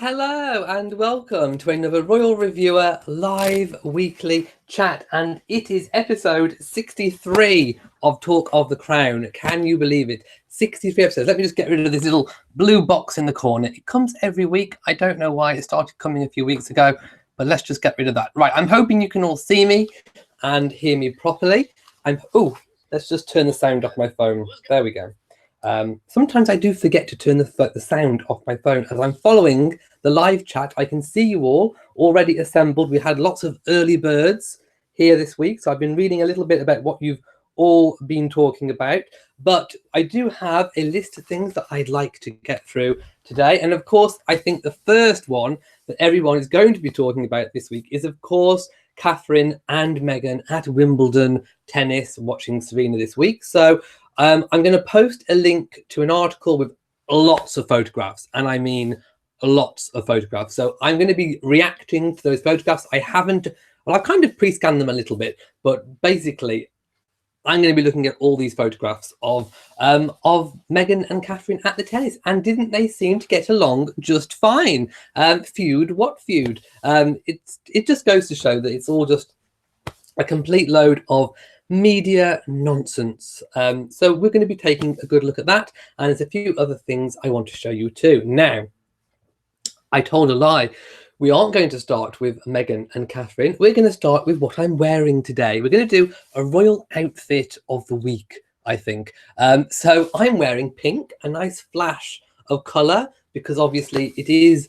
Hello and welcome to another Royal Reviewer live weekly chat, and it is episode 63 of Talk of the Crown. Can you believe it? 63 episodes. Let me just get rid of this little blue box in the corner. It comes every week. I don't know why it started coming a few weeks ago, but let's just get rid of that. Right, I'm hoping you can all see me and hear me properly. Let's just turn the sound off my phone. There we go. Sometimes I do forget to turn the sound off my phone as I'm following the live chat. I can see you all already assembled. We had lots of early birds here this week, so I've been reading a little bit about what you've all been talking about, but I do have a list of things that I'd like to get through today. And of course, I think the first one that everyone is going to be talking about this week is, of course, Catherine and Meghan at Wimbledon tennis, watching Serena this week. So I'm going to post a link to an article with lots of photographs, and I mean lots of photographs. So I'm going to be reacting to those photographs. I've kind of pre-scanned them a little bit, but basically I'm going to be looking at all these photographs of Meghan and Catherine at the tennis, and didn't they seem to get along just fine? Feud? What feud? It just goes to show that it's all just a complete load of media nonsense. So we're going to be taking a good look at that, and there's a few other things I want to show you too. Now, I told a lie. We aren't going to start with Meghan and Catherine. We're going to start with what I'm wearing today. We're going to do a royal outfit of the week, I think. So I'm wearing pink, a nice flash of colour, because obviously it is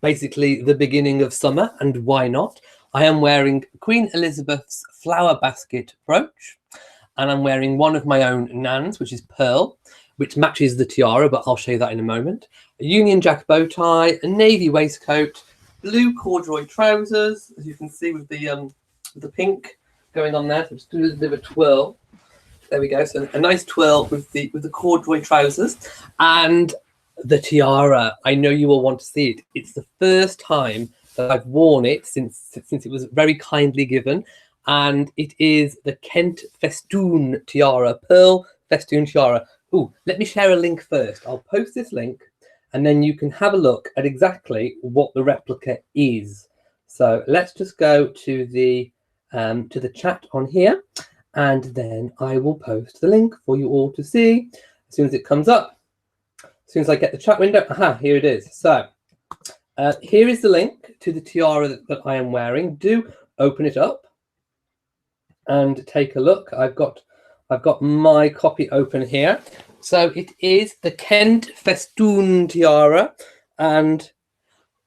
basically the beginning of summer, and why not? I am wearing Queen Elizabeth's flower basket brooch, and I'm wearing one of my own Nan's, which is pearl, which matches the tiara, but I'll show you that in a moment. A Union Jack bow tie, a navy waistcoat, blue corduroy trousers, as you can see with the pink going on there. So just do a bit of a twirl. There we go. So a nice twirl with the corduroy trousers and the tiara. I know you all want to see it. It's the first time that I've worn it since it was very kindly given, and it is the Kent Festoon tiara, pearl Festoon tiara. Let me share a link first. I'll post this link, and then you can have a look at exactly what the replica is. So let's just go to the chat on here, and then I will post the link for you all to see as soon as it comes up. As soon as I get the chat window, here it is. So here is the link to the tiara that I am wearing. Do open it up and take a look. I've got my copy open here. So it is the Kent Festoon tiara, and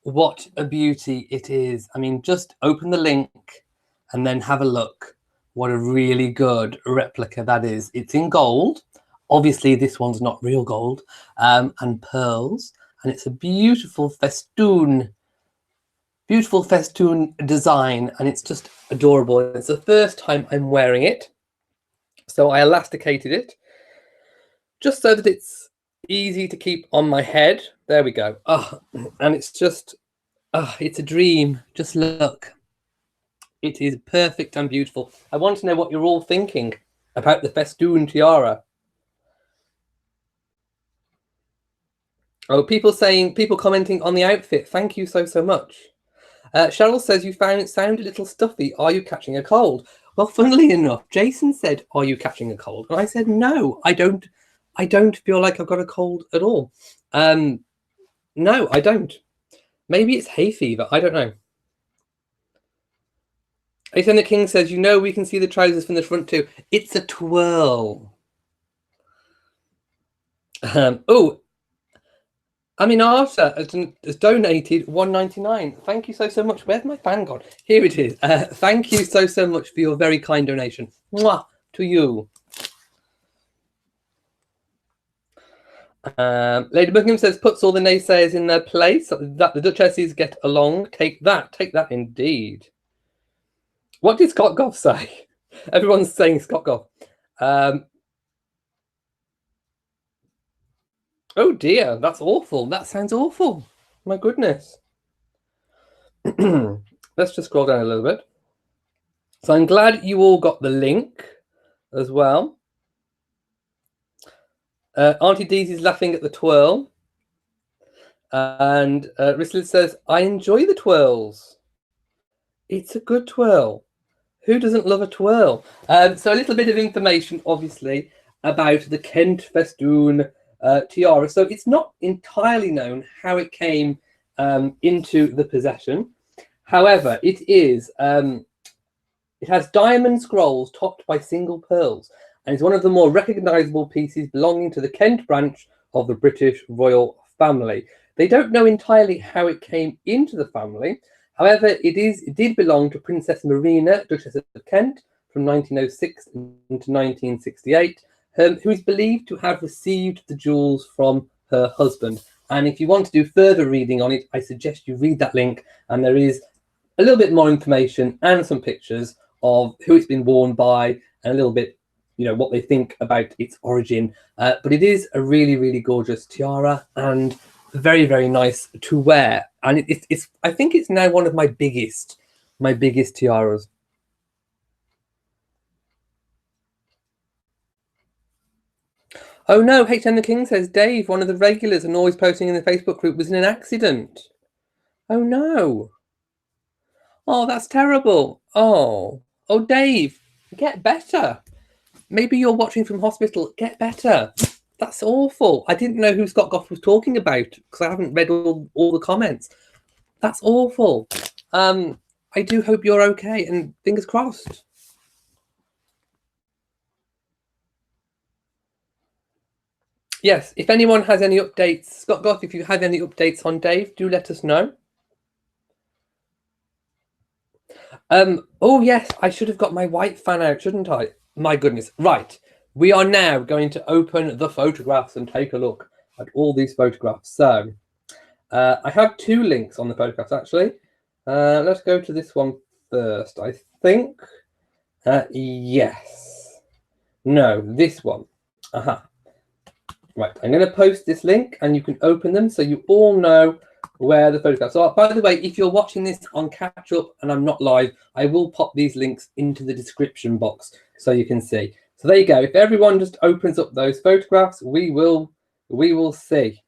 what a beauty it is. I mean, just open the link and then have a look. What a really good replica that is. It's in gold. Obviously, this one's not real gold, and pearls. And it's a beautiful festoon design, and it's just adorable. It's the first time I'm wearing it, so I elasticated it just so that it's easy to keep on my head. There we go. And it's just, it's a dream. Just look. It is perfect and beautiful. I want to know what you're all thinking about the festoon tiara. People commenting on the outfit. Thank you so much. Cheryl says, you found it sound a little stuffy. Are you catching a cold? Well, funnily enough, Jason said, are you catching a cold? And I said, no, I don't feel like I've got a cold at all. No, I don't. Maybe it's hay fever. I don't know. Alexander King says, we can see the trousers from the front too. It's a twirl. Arthur has donated $1.99. Thank you so much. Where's my fan gone? Here it is. Thank you so much for your very kind donation. Mwah, to you. Lady Buckingham says, puts all the naysayers in their place. That the Duchesses get along. Take that indeed. What did Scott Goff say? Everyone's saying Scott Goff. Oh dear, that's awful. That sounds awful. My goodness. Let's just scroll down a little bit. So I'm glad you all got the link as well. Auntie Daisy's laughing at the twirl. And Risslet says, I enjoy the twirls. It's a good twirl. Who doesn't love a twirl? So a little bit of information, obviously, about the Kent Festoon tiara. So it's not entirely known how it came into the possession. However, it is. It has diamond scrolls topped by single pearls, and is one of the more recognisable pieces belonging to the Kent branch of the British royal family. They don't know entirely how it came into the family. However, it did belong to Princess Marina, Duchess of Kent, from 1906 to 1968, who is believed to have received the jewels from her husband. And if you want to do further reading on it, I suggest you read that link, and there is a little bit more information and some pictures of who it's been worn by, and a little bit, what they think about its origin. But it is a really, really gorgeous tiara, and very, very nice to wear. And it's I think it's now one of my biggest tiaras. Oh no, HN the King says, Dave, one of the regulars and always posting in the Facebook group, was in an accident. Oh no. Oh, that's terrible. Oh, Dave, get better. Maybe you're watching from hospital. Get better. That's awful. I didn't know who Scott Goff was talking about because I haven't read all the comments. That's awful. I do hope you're okay, and fingers crossed. Yes, if anyone has any updates, Scott Goff, if you have any updates on Dave, do let us know. Oh yes, I should have got my white fan out, shouldn't I? My goodness. Right. We are now going to open the photographs and take a look at all these photographs. So I have two links on the photographs, actually. Let's go to this one first, I think. Yes. No, this one. Right, I'm going to post this link and you can open them so you all know where the photographs are. By the way, if you're watching this on catch up and I'm not live, I will pop these links into the description box so you can see. So there you go. If everyone just opens up those photographs, we will see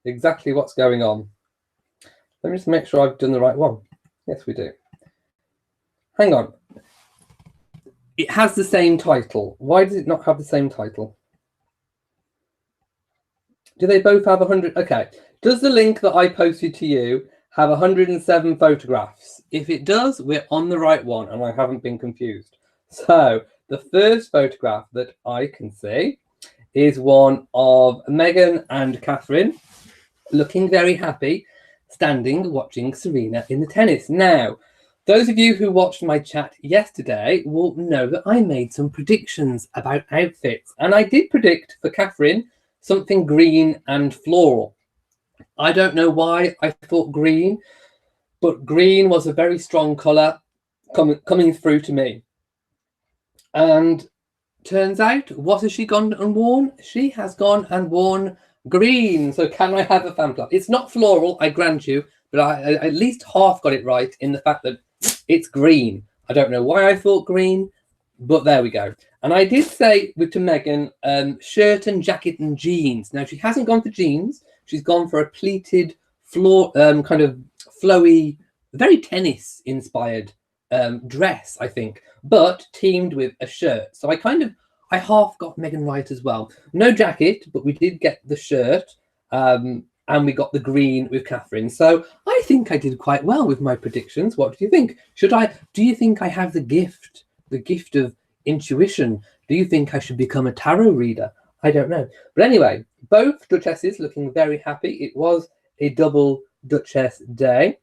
exactly what's going on. Let me just make sure I've done the right one. Yes, we do. Hang on. It has the same title. Why does it not have the same title? Do they both have 100? Okay. Does the link that I posted to you have 107 photographs? If it does, we're on the right one and I haven't been confused. So the first photograph that I can see is one of Meghan and Catherine looking very happy, standing watching Serena in the tennis. Now, those of you who watched my chat yesterday will know that I made some predictions about outfits, and I did predict for Catherine something green and floral. I don't know why I thought green, but green was a very strong colour coming through to me. And turns out, what has she gone and worn? She has gone and worn green. So can I have a fan club? It's not floral, I grant you, but I at least half got it right in the fact that it's green. I don't know why I thought green, but there we go. And I did say to Meghan, shirt and jacket and jeans. Now, she hasn't gone for jeans. She's gone for a pleated, kind of flowy, very tennis-inspired dress, I think, but teamed with a shirt. So I half got Meghan right as well. No jacket, but we did get the shirt, and we got the green with Catherine. So I think I did quite well with my predictions. What do you think? Do you think I have the gift of intuition? Do you think I should become a tarot reader? I don't know. But anyway, both duchesses looking very happy. It was a double duchess day.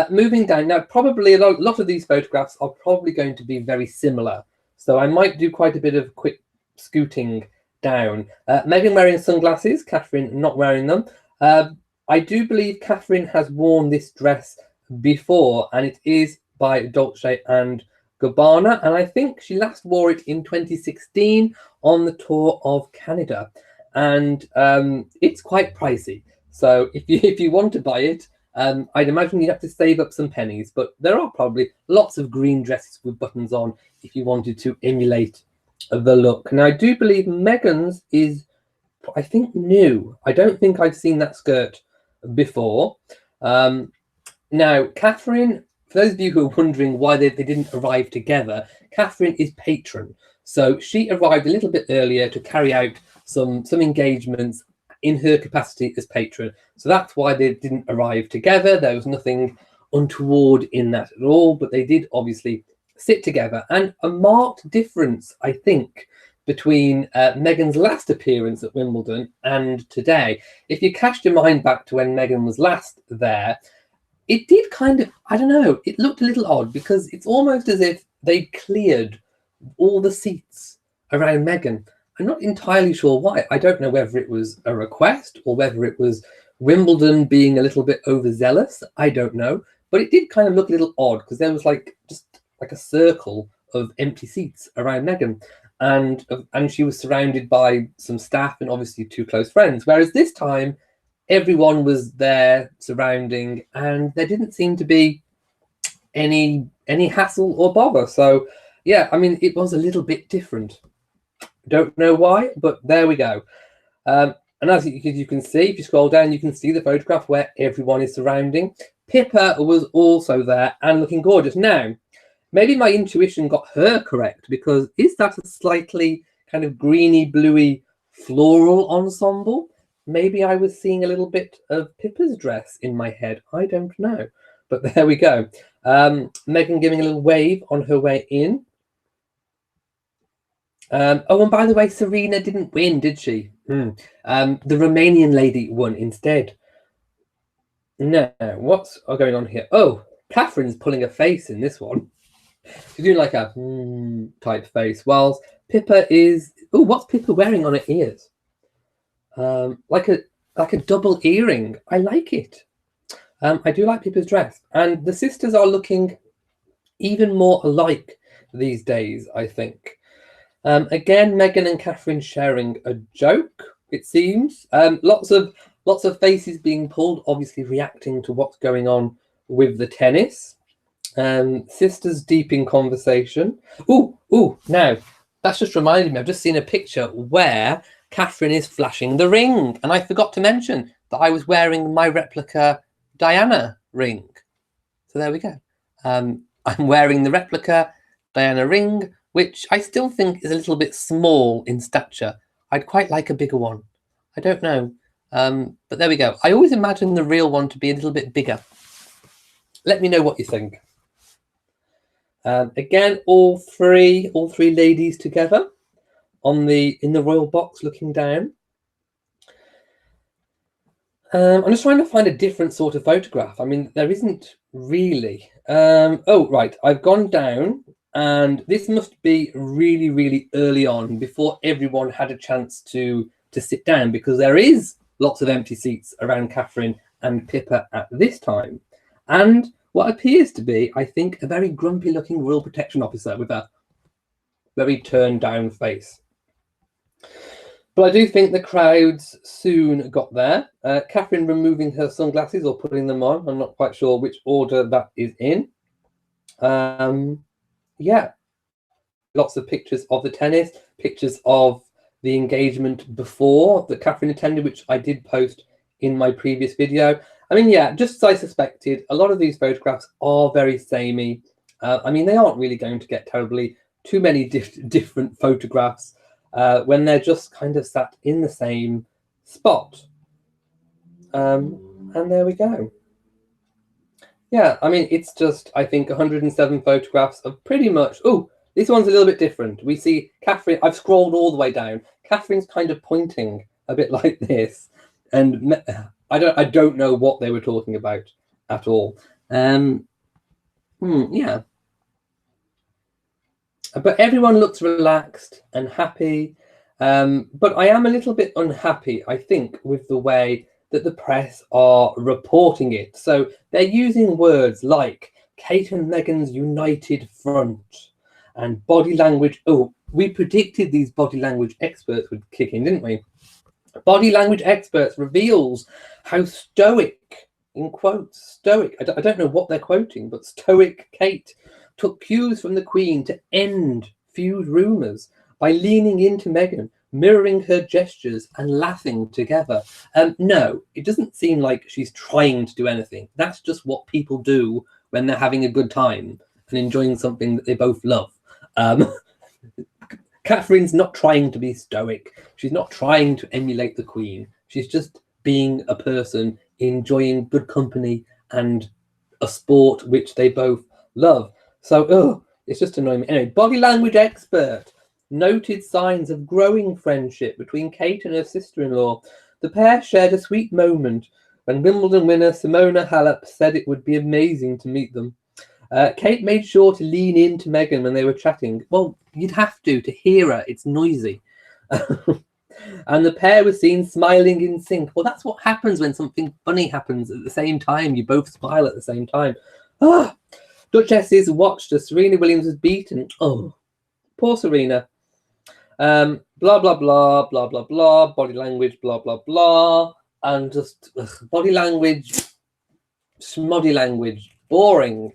Moving down now, probably a lot of these photographs are probably going to be very similar. So I might do quite a bit of quick scooting down. Meghan wearing sunglasses, Catherine not wearing them. I do believe Catherine has worn this dress before, and it is by Dolce and Gabbana, and I think she last wore it in 2016 on the tour of Canada, and it's quite pricey. So if you want to buy it, I'd imagine you'd have to save up some pennies, but there are probably lots of green dresses with buttons on if you wanted to emulate the look. Now, I do believe Meghan's is, I think, new. I don't think I've seen that skirt before. Now, Catherine, for those of you who are wondering why they didn't arrive together, Catherine is patron. So she arrived a little bit earlier to carry out some engagements in her capacity as patron. So that's why they didn't arrive together. There was nothing untoward in that at all, but they did obviously sit together. And a marked difference, I think, between Meghan's last appearance at Wimbledon and today. If you cast your mind back to when Meghan was last there, it did kind of, I don't know, it looked a little odd because it's almost as if they cleared all the seats around Meghan. I'm not entirely sure why. I don't know whether it was a request or whether it was Wimbledon being a little bit overzealous. I don't know. But it did kind of look a little odd because there was just like a circle of empty seats around Meghan. And she was surrounded by some staff and obviously two close friends. Whereas this time, everyone was there surrounding, and there didn't seem to be any hassle or bother. So, yeah, I mean, it was a little bit different. Don't know why, but there we go. And as you can see, if you scroll down, you can see the photograph where everyone is surrounding. Pippa was also there and looking gorgeous. Now, maybe my intuition got her correct, because is that a slightly kind of greeny, bluey floral ensemble? Maybe I was seeing a little bit of Pippa's dress in my head. I don't know. But there we go. Meghan giving a little wave on her way in. Oh, and by the way, Serena didn't win, did she? The Romanian lady won instead. No, what's going on here? Oh, Catherine's pulling a face in this one. She's doing like a type face, whilst Pippa is... Oh, what's Pippa wearing on her ears? Like a double earring. I like it. I do like Pippa's dress. And the sisters are looking even more alike these days, I think. Again, Meghan and Catherine sharing a joke, it seems. Lots of faces being pulled, obviously reacting to what's going on with the tennis. Sisters deep in conversation. Ooh, now, that's just reminded me, I've just seen a picture where Catherine is flashing the ring. And I forgot to mention that I was wearing my replica Diana ring. So there we go. I'm wearing the replica Diana ring, which I still think is a little bit small in stature. I'd quite like a bigger one. I don't know. But there we go. I always imagine the real one to be a little bit bigger. Let me know what you think. Again, all three ladies together in the royal box looking down. I'm just trying to find a different sort of photograph. I mean, there isn't really. Oh, right. I've gone down, and this must be really, really early on, before everyone had a chance to sit down, because there is lots of empty seats around Catherine and Pippa at this time. And what appears to be, I think, a very grumpy-looking royal protection officer with a very turned-down face. But I do think the crowds soon got there. Catherine removing her sunglasses or putting them on. I'm not quite sure which order that is in. Yeah, lots of pictures of the tennis, pictures of the engagement before that Catherine attended, which I did post in my previous video. I mean, yeah, just as I suspected, a lot of these photographs are very samey. I mean, they aren't really going to get terribly too many different photographs when they're just kind of sat in the same spot. And there we go. Yeah, I mean, it's just, I think, 107 photographs of pretty much... Oh, this one's a little bit different. We see Catherine... I've scrolled all the way down. Catherine's kind of pointing a bit like this. And I don't know what they were talking about at all. Yeah. But everyone looks relaxed and happy. But I am a little bit unhappy, I think, with the way that the press are reporting it. So they're using words like Kate and Meghan's united front and body language. Oh, we predicted these body language experts would kick in, didn't we? Body language experts reveals how stoic, in quotes, stoic, I don't know what they're quoting, but stoic Kate took cues from the Queen to end feud rumours by leaning into Meghan mirroring her gestures and laughing together. No, it doesn't seem like she's trying to do anything. That's just what people do when they're having a good time and enjoying something that they both love. Catherine's not trying to be stoic. She's not trying to emulate the Queen. She's just being a person enjoying good company and a sport which they both love. So, it's just annoying me. Anyway, body language expert noted signs of growing friendship between Kate and her sister-in-law. The pair shared a sweet moment when Wimbledon winner Simona Halep said it would be amazing to meet them. Kate made sure to lean into Meghan when they were chatting. Well, you'd have to hear her. It's noisy. And the pair was seen smiling in sync. Well, that's what happens when something funny happens at the same time. You both smile at the same time. Duchesses watched as Serena Williams was beaten. Oh, poor Serena. Blah, blah, blah, blah, blah, blah. Body language, blah, blah, blah. And just body language, smoddy language, boring.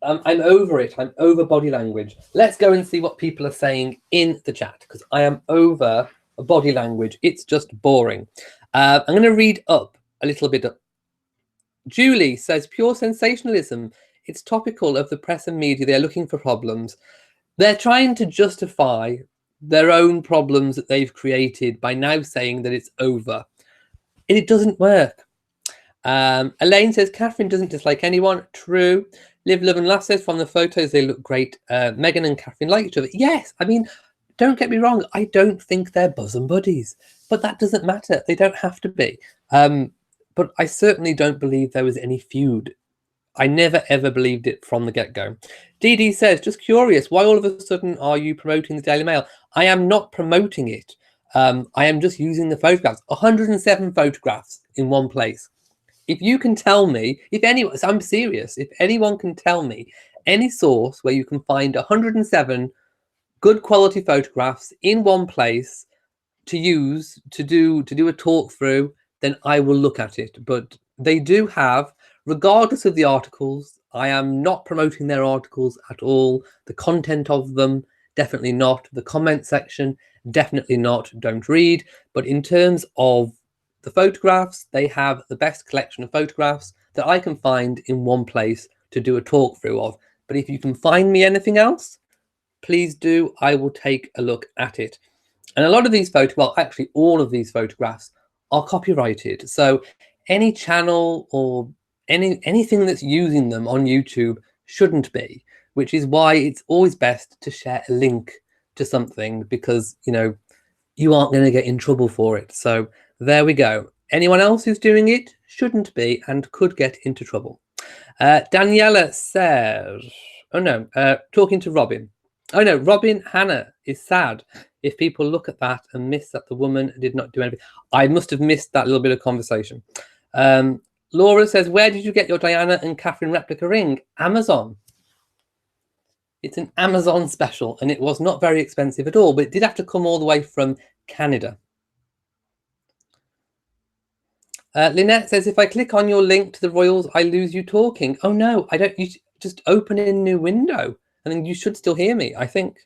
I'm over it. I'm over body language. Let's go and see what people are saying in the chat, because I am over body language. It's just boring. I'm going to read up a little bit. Julie says, pure sensationalism. It's topical of the press and media. They're looking for problems. They're trying to justify their own problems that they've created by now saying that it's over. And it doesn't work. Elaine says, Catherine doesn't dislike anyone. True. Live, love and laugh says, from the photos, they look great. Meghan and Catherine like each other. Yes, I mean, don't get me wrong. I don't think they're bosom buddies, but that doesn't matter. They don't have to be. But I certainly don't believe there was any feud. I never, ever believed it from the get-go. DD says, just curious, why all of a sudden are you promoting the Daily Mail? I am not promoting it. I am just using the photographs. 107 photographs in one place. If you can tell me, if anyone, I'm serious, if anyone can tell me any source where you can find 107 good quality photographs in one place to use to do a talk through, then I will look at it. But they do have, regardless of the articles, I am not promoting their articles at all. The content of them, definitely not. The comment section, definitely not. Don't read. But in terms of the photographs, they have the best collection of photographs that I can find in one place to do a talk through of. But if you can find me anything else, please do. I will take a look at it. And a lot of these well, actually all of these photographs are copyrighted. So any channel or anything that's using them on YouTube shouldn't be, which is why it's always best to share a link to something, because, you know, you aren't going to get in trouble for it. So there we go. Anyone else who's doing it shouldn't be and could get into trouble. Daniela says, talking to Robin. Oh no, Robin Hannah is sad if people look at that and miss that the woman did not do anything. I must have missed that little bit of conversation. Laura says, where did you get your Diana and Catherine replica ring? Amazon. It's an Amazon special, and it was not very expensive at all, but it did have to come all the way from Canada. Lynette says, if I click on your link to the Royals, I lose you talking. Oh no, I don't. You just open a new window, and then you should still hear me, I think.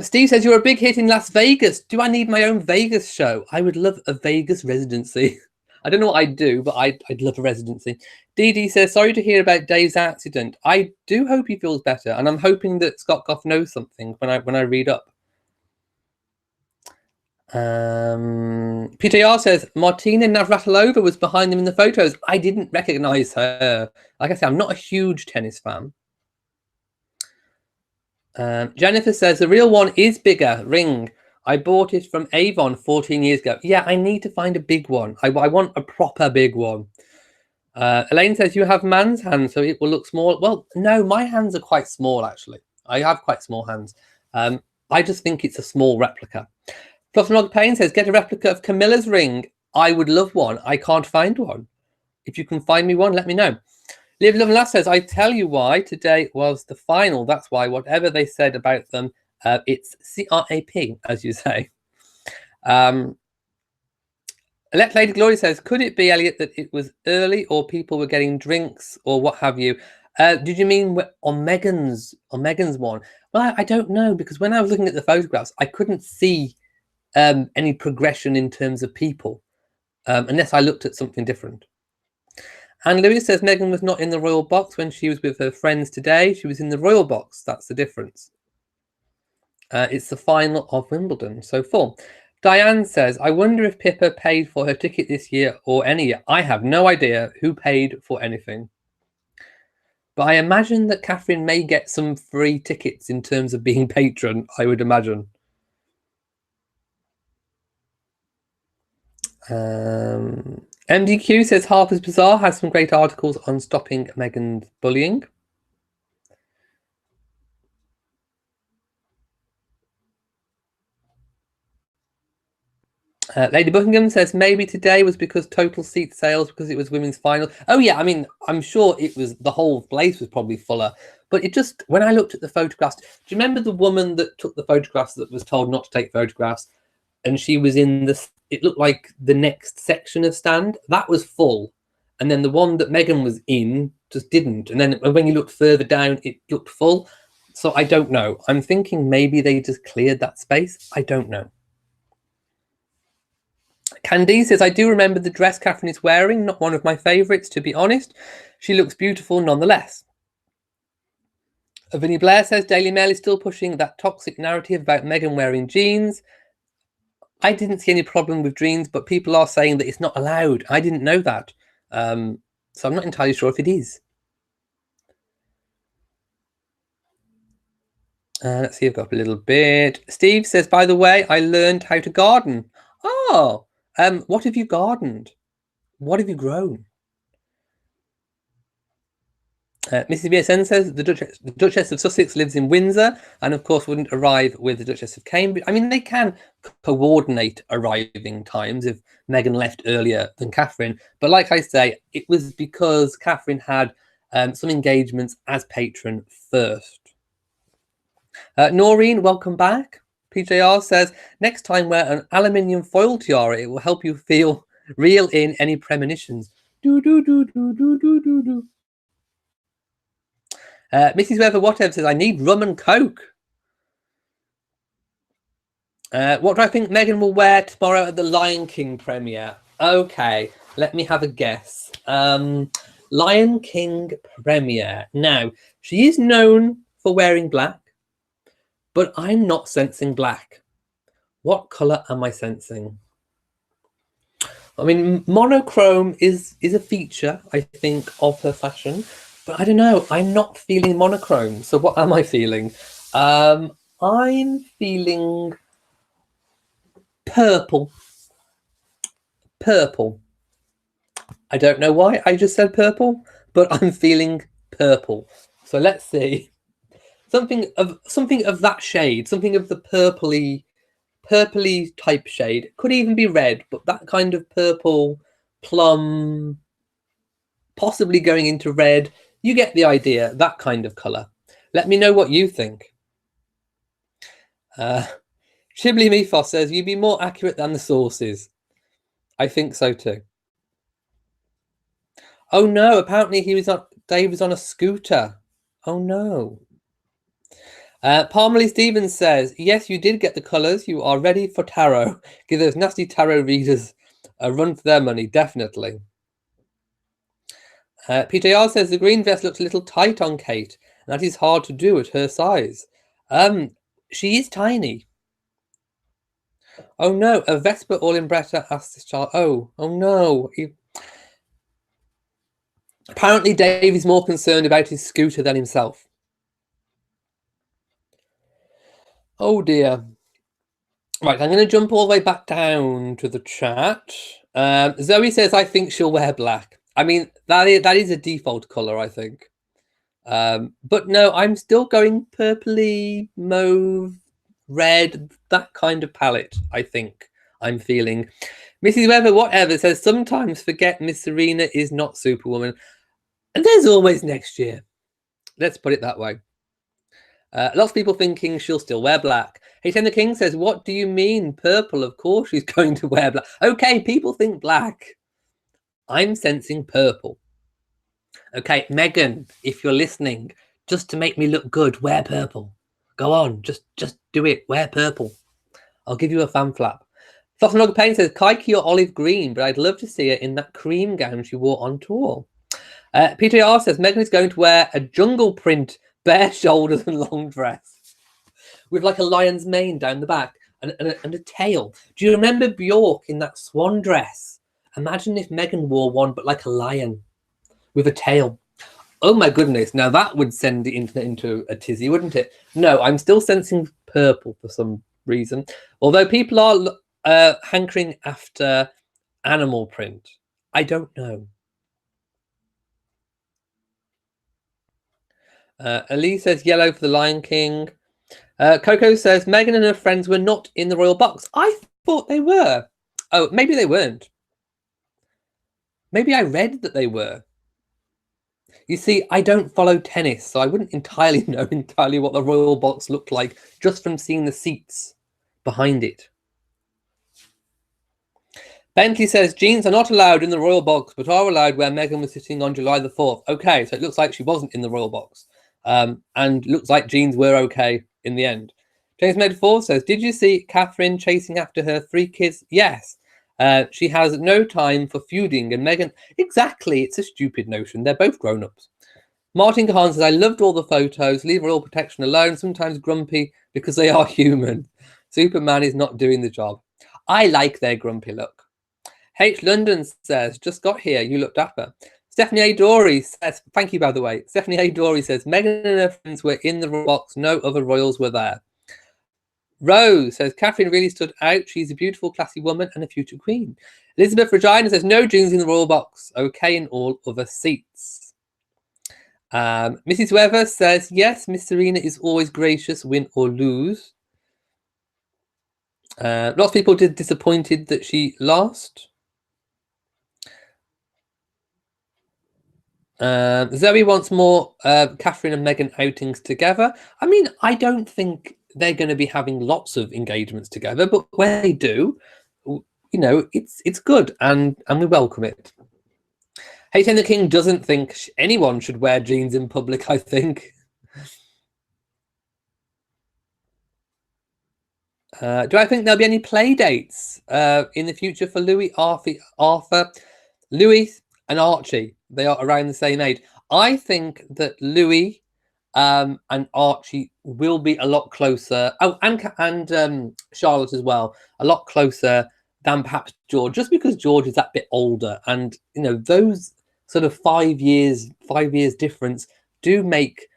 Steve says, you're a big hit in Las Vegas. Do I need my own Vegas show? I would love a Vegas residency. I don't know what I'd do, but I'd love a residency. Dee Dee says, sorry to hear about Dave's accident. I do hope he feels better, and I'm hoping that Scott Goff knows something when I read up. Peter Yar says, Martina Navratilova was behind them in the photos. I didn't recognise her. Like I said, I'm not a huge tennis fan. Jennifer says, the real one is bigger. Ring. I bought it from Avon 14 years ago. Yeah, I need to find a big one. I want a proper big one. Elaine says, you have man's hands, so it will look small. Well, no, my hands are quite small, actually. I have quite small hands. I just think it's a small replica. Fluffnog Payne says, get a replica of Camilla's ring. I would love one. I can't find one. If you can find me one, let me know. Live, Love and Laugh says, I tell you why today was the final. That's why whatever they said about them, it's CRAP, as you say. Elect Lady Glory says, could it be, Elliot, that it was early or people were getting drinks or what have you? Did you mean on Meghan's one? Well, I don't know, because when I was looking at the photographs, I couldn't see any progression in terms of people, unless I looked at something different. And Louis says Meghan was not in the royal box when she was with her friends today. She was in the royal box. That's the difference. It's the final of Wimbledon. So 4. Diane says, I wonder if Pippa paid for her ticket this year or any year. I have no idea who paid for anything. But I imagine that Catherine may get some free tickets in terms of being patron, I would imagine. MDQ says Harper's Bazaar has some great articles on stopping Meghan's bullying. Lady Buckingham says maybe today was because total seat sales, because it was women's final. Oh yeah, I mean, I'm sure it was, the whole place was probably fuller. But it just, when I looked at the photographs, do you remember the woman that took the photographs that was told not to take photographs? And she was in the, it looked like the next section of stand. That was full. And then the one that Meghan was in just didn't. And then when you looked further down, it looked full. So I don't know. I'm thinking maybe they just cleared that space. I don't know. Candice says, I do remember the dress Catherine is wearing, not one of my favourites, to be honest. She looks beautiful nonetheless. Vinnie Blair says, Daily Mail is still pushing that toxic narrative about Meghan wearing jeans. I didn't see any problem with jeans, but people are saying that it's not allowed. I didn't know that. So I'm not entirely sure if it is. Let's see, I've got a little bit. Steve says, by the way, I learned how to garden. Oh, what have you gardened? What have you grown? Mrs. BSN says the Duchess of Sussex lives in Windsor and, of course, wouldn't arrive with the Duchess of Cambridge. I mean, they can coordinate arriving times if Meghan left earlier than Catherine. But like I say, it was because Catherine had some engagements as patron first. Noreen, welcome back. PJR says, next time wear an aluminium foil tiara. It will help you feel reel in any premonitions. Do. Mrs. Weather Whatever says, I need rum and coke. What do I think Meghan will wear tomorrow at the Lion King premiere? Okay, let me have a guess. Lion King premiere. Now, she is known for wearing black, but I'm not sensing black. What colour am I sensing? I mean, monochrome is a feature, I think, of her fashion. But I don't know. I'm not feeling monochrome. So what am I feeling? I'm feeling purple. Purple. I don't know why I just said purple, but I'm feeling purple. So let's see. Something of that shade, something of the purpley type shade. Could even be red, but that kind of purple, plum, possibly going into red. You get the idea, that kind of colour. Let me know what you think. Shibli Mifos says, you'd be more accurate than the sources. I think so too. Oh no, apparently Dave was on a scooter. Oh no. Parmalee Stevens says, yes, you did get the colours. You are ready for tarot. Give those nasty tarot readers a run for their money, definitely. PJR says, the green vest looks a little tight on Kate. And that is hard to do at her size. She is tiny. Oh no, a Vespa all in Bretta asked this child. Oh no. Apparently Dave is more concerned about his scooter than himself. Oh dear. Right, I'm going to jump all the way back down to the chat. Zoe says, I think she'll wear black. I mean, that is a default colour, I think. But no, I'm still going purpley, mauve, red, that kind of palette, I think I'm feeling. Mrs. Weather Whatever says, sometimes forget Miss Serena is not Superwoman. And there's always next year. Let's put it that way. Lots of people thinking she'll still wear black. Hey, Ten the King says, what do you mean purple? Of course she's going to wear black. Okay, people think black. I'm sensing purple. Okay, Meghan, if you're listening, just to make me look good, wear purple. Go on, just do it. Wear purple. I'll give you a fan flap. Flossenogger Payne says, Kaiki or olive green, but I'd love to see her in that cream gown she wore on tour. Peter R says, Meghan is going to wear a jungle print, bare shoulders and long dress. With like a lion's mane down the back and a tail. Do you remember Bjork in that swan dress? Imagine if Meghan wore one, but like a lion with a tail. Oh my goodness. Now that would send the internet into a tizzy, wouldn't it? No, I'm still sensing purple for some reason. Although people are hankering after animal print. I don't know. Elise says yellow for the Lion King. Coco says Meghan and her friends were not in the royal box. I thought they were. Oh, maybe they weren't. Maybe I read that they were. You see, I don't follow tennis, so I wouldn't entirely know what the royal box looked like just from seeing the seats behind it. Bentley says jeans are not allowed in the royal box, but are allowed where Meghan was sitting on July the 4th. Okay, so it looks like she wasn't in the royal box. And looks like jeans were okay in the end. James Medford says, did you see Catherine chasing after her 3 kids? Yes. She has no time for feuding, and Meghan... Exactly, it's a stupid notion. They're both grown-ups. Martin Kahan says, I loved all the photos. Leave royal protection alone. Sometimes grumpy because they are human. Superman is not doing the job. I like their grumpy look. H. London says, just got here. You look dapper. Stephanie A. Dory says, thank you, by the way. Stephanie A. Dory says, Meghan and her friends were in the box. No other royals were there. Rose says, Catherine really stood out. She's a beautiful, classy woman and a future queen. Elizabeth Regina says, no jeans in the royal box. Okay in all other seats. Mrs. Weather says, yes, Miss Serena is always gracious, win or lose. Lots of people did disappointed that she lost. Zoe wants more Catherine and Meghan outings together. I mean, I don't think they're going to be having lots of engagements together, but when they do, you know, it's good and we welcome it. Hayden the King doesn't think anyone should wear jeans in public, I think. Do I think there'll be any play dates in the future for Louis, Arthur, Louis and Archie? They are around the same age. I think that Louis and Archie will be a lot closer. Oh, and Charlotte as well, a lot closer than perhaps George, just because George is that bit older, and you know those sort of 5 years difference do make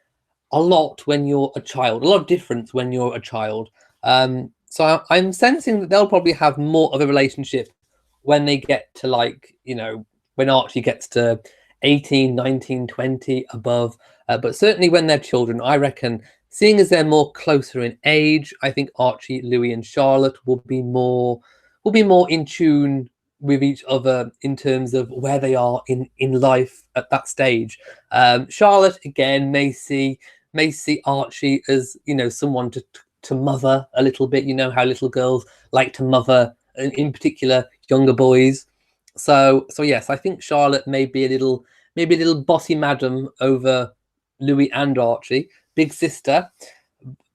a lot when you're a child, a lot of difference when you're a child. So I'm sensing that they'll probably have more of a relationship when they get to, like, you know, when Archie gets to 18, 19, 20 above. But certainly when they're children, I reckon, seeing as they're more closer in age, I think Archie, Louis and Charlotte will be more in tune with each other in terms of where they are in life at that stage. Charlotte, again, may see Archie as, you know, someone to mother a little bit. You know how little girls like to mother, in particular younger boys. So yes, I think Charlotte may be a little bossy madam over Louis and Archie, big sister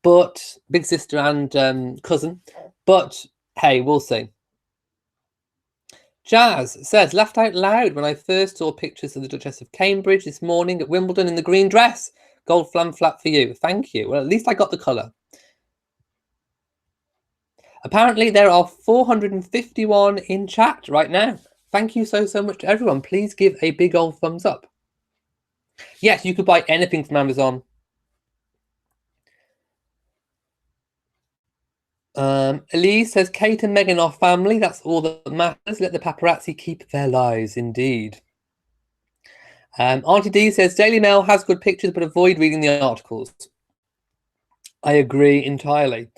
and cousin. But hey, we'll see. Jazz says, laughed out loud when I first saw pictures of the Duchess of Cambridge this morning at Wimbledon in the green dress. Gold flam flap for you. Thank you. Well, at least I got the colour. Apparently there are 451 in chat right now. Thank you so much to everyone. Please give a big old thumbs up. Yes, you could buy anything from Amazon. Elise says, Kate and Meghan are family. That's all that matters. Let the paparazzi keep their lies, indeed. Auntie D says, Daily Mail has good pictures, but avoid reading the articles. I agree entirely.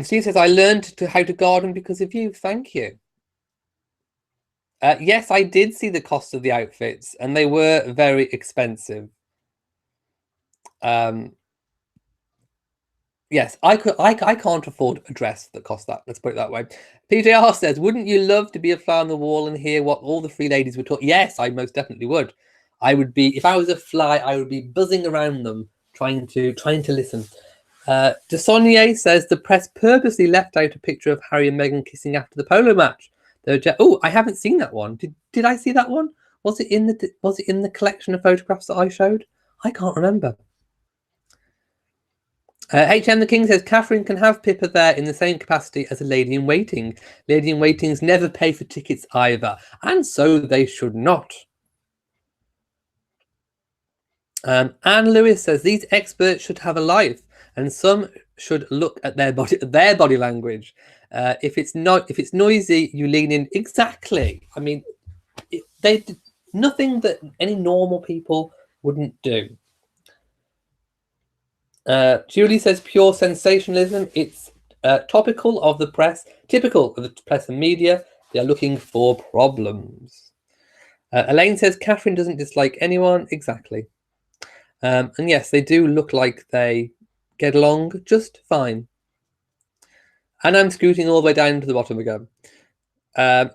Steve says, I learned how to garden because of you. Thank you. Yes, I did see the cost of the outfits, and they were very expensive. Yes, I can't afford a dress that costs that. Let's put it that way. PJR says, wouldn't you love to be a fly on the wall and hear what all the three ladies were talking? Yes, I most definitely would. I would be, if I was a fly, I would be buzzing around them, trying to listen. Sonya says the press purposely left out a picture of Harry and Meghan kissing after the polo match. Oh, I haven't seen that one. Did I see that one? Was it in the collection of photographs that I showed? I can't remember. HM the King says Catherine can have Pippa there in the same capacity as a lady in waiting. Lady in waitings never pay for tickets either, and so they should not. Anne Lewis says these experts should have a life, and some should look at their body language. If it's noisy, you lean in. Exactly. I mean, they did nothing that any normal people wouldn't do. Julie says pure sensationalism. It's typical of the press and media. They are looking for problems. Elaine says Catherine doesn't dislike anyone. Exactly. And yes, they do look like they get along just fine. And I'm scooting all the way down to the bottom again.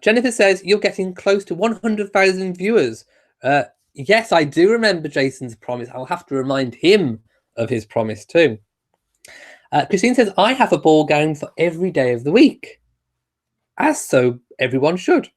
Jennifer says you're getting close to 100,000 viewers. Yes, I do remember Jason's promise. I'll have to remind him of his promise too. Christine says I have a ball gown for every day of the week, as so everyone should.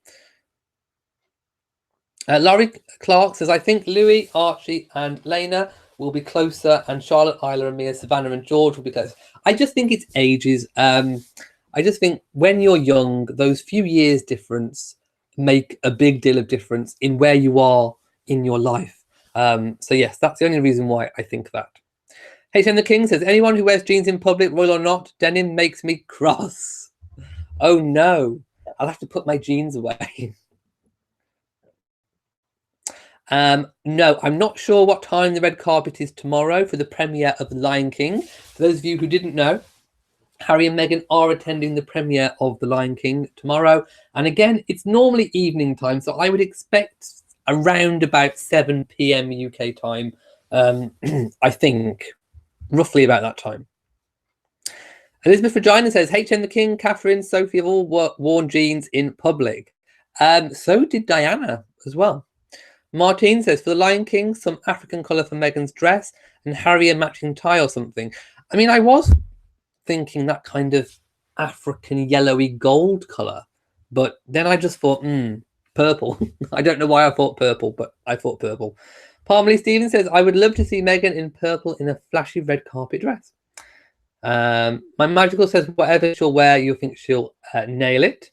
Laurie Clark says I think Louis, Archie and Lena will be closer, and Charlotte, Isla and Mia, Savannah and George will be close. I just think it's ages. I just think when you're young, those few years difference make a big deal of difference in where you are in your life. So yes, that's the only reason why I think that. HM the King says, anyone who wears jeans in public, royal or not, denim makes me cross. Oh no, I'll have to put my jeans away. No, I'm not sure what time the red carpet is tomorrow for the premiere of The Lion King. For those of you who didn't know, Harry and Meghan are attending the premiere of The Lion King tomorrow. And again, it's normally evening time, so I would expect around about 7 p.m. UK time, I think, roughly about that time. Elizabeth Regina says, HM the King, Catherine, Sophie have all worn jeans in public. So did Diana as well. Martine says, for The Lion King, some African colour for Meghan's dress and Harry a matching tie or something. I mean, I was thinking that kind of African yellowy gold colour, but then I just thought, purple. I don't know why I thought purple, but I thought purple. Parmalee Stevens says, I would love to see Meghan in purple in a flashy red carpet dress. My Magical says, whatever she'll wear, you think she'll nail it.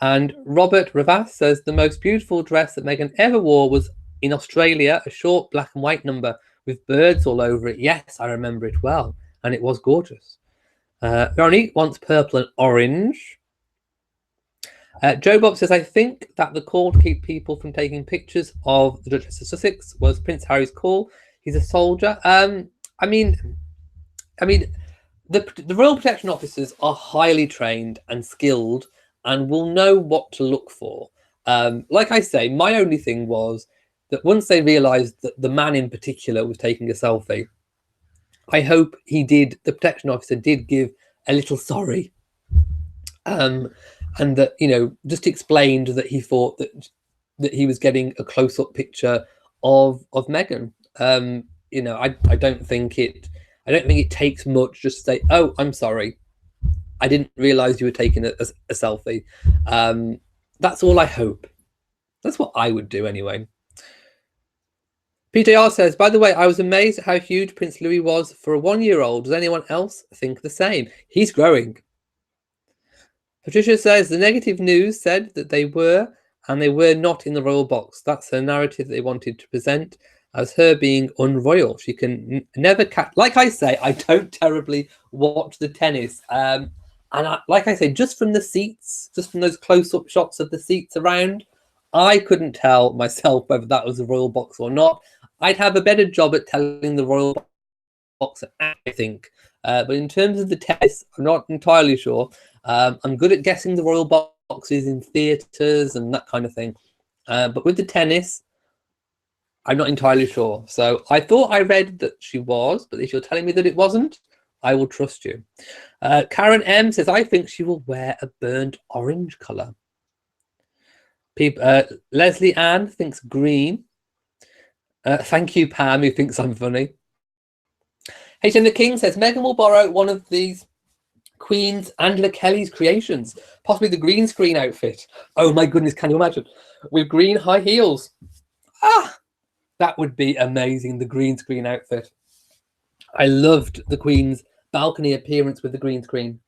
And Robert Ravas says, the most beautiful dress that Meghan ever wore was in Australia, a short black and white number with birds all over it. Yes, I remember it well. And it was gorgeous. Veronique wants purple and orange. Joe Bob says, I think that the call to keep people from taking pictures of the Duchess of Sussex was Prince Harry's call. He's a soldier. I mean, the Royal Protection Officers are highly trained and skilled and will know what to look for. Like I say, my only thing was that once they realised that the man in particular was taking a selfie, I hope the protection officer did give a little sorry. And that, just explained that he thought that he was getting a close-up picture of Meghan. I don't think it takes much just to say, oh, I'm sorry, I didn't realise you were taking a selfie. That's all I hope. That's what I would do anyway. PJR says, by the way, I was amazed at how huge Prince Louis was for a 1-year-old. Does anyone else think the same? He's growing. Patricia says, the negative news said that they were and they were not in the royal box. That's her narrative they wanted to present as her being unroyal. She can never catch... Like I say, I don't terribly watch the tennis. Like I say, just from the seats, just from those close-up shots of the seats around, I couldn't tell myself whether that was a royal box or not. I'd have a better job at telling the royal box, I think. But in terms of the tennis, I'm not entirely sure. I'm good at guessing the royal boxes in theatres and that kind of thing. But with the tennis, I'm not entirely sure. So I thought I read that she was, but if you're telling me that it wasn't, I will trust you. Karen M says, I think she will wear a burnt orange colour. Leslie Ann thinks green. Thank you, Pam, who thinks I'm funny. H.M. the King says Meghan will borrow one of these Queen's Angela Kelly's creations, possibly the green screen outfit. Oh my goodness, can you imagine? With green high heels. Ah, that would be amazing, the green screen outfit. I loved the Queen's balcony appearance with the green screen.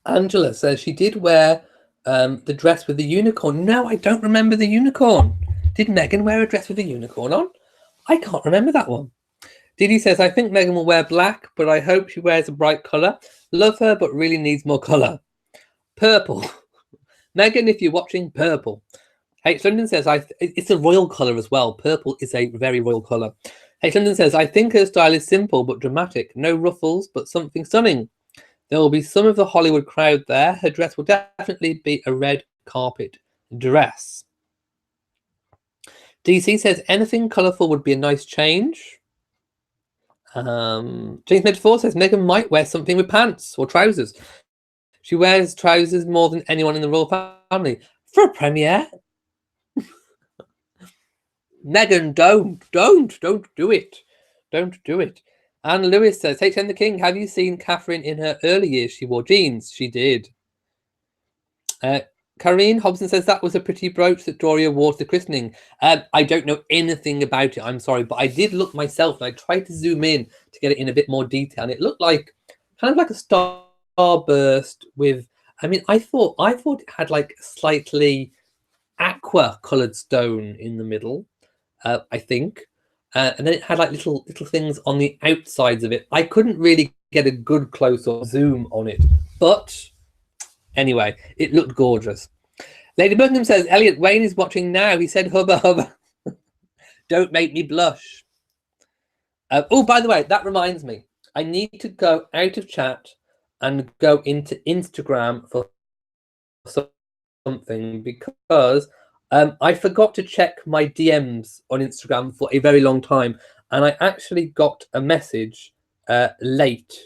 Angela says she did wear the dress with the unicorn. No, I don't remember the unicorn. Did Meghan wear a dress with a unicorn on? I can't remember that one. Didi says, I think Meghan will wear black, but I hope she wears a bright colour. Love her, but really needs more colour. Purple. Meghan, if you're watching, purple. H. London says, it's a royal colour as well. Purple is a very royal colour. H. London says, I think her style is simple but dramatic. No ruffles, but something stunning. There will be some of the Hollywood crowd there. Her dress will definitely be a red carpet dress. DC says, anything colourful would be a nice change. James Mid4 says, Meghan might wear something with pants or trousers. She wears trousers more than anyone in the royal family. For a premiere? Meghan, don't do it. Don't do it. Anne Lewis says, HM the King, have you seen Catherine in her early years? She wore jeans. She did. Karine Hobson says that was a pretty brooch that Doria wore to the christening. I don't know anything about it, I'm sorry, but I did look myself and I tried to zoom in to get it in a bit more detail, and it looked like kind of like a starburst with, I mean, I thought it had like slightly aqua coloured stone in the middle, I think. And then it had like little things on the outsides of it. I couldn't really get a good close-up zoom on it, but anyway, it looked gorgeous. Lady Buckingham says, Elliot, Wayne is watching now. He said, hubba, hubba. Don't make me blush. Oh, by the way, that reminds me. I need to go out of chat and go into Instagram for something because I forgot to check my DMs on Instagram for a very long time. And I actually got a message late.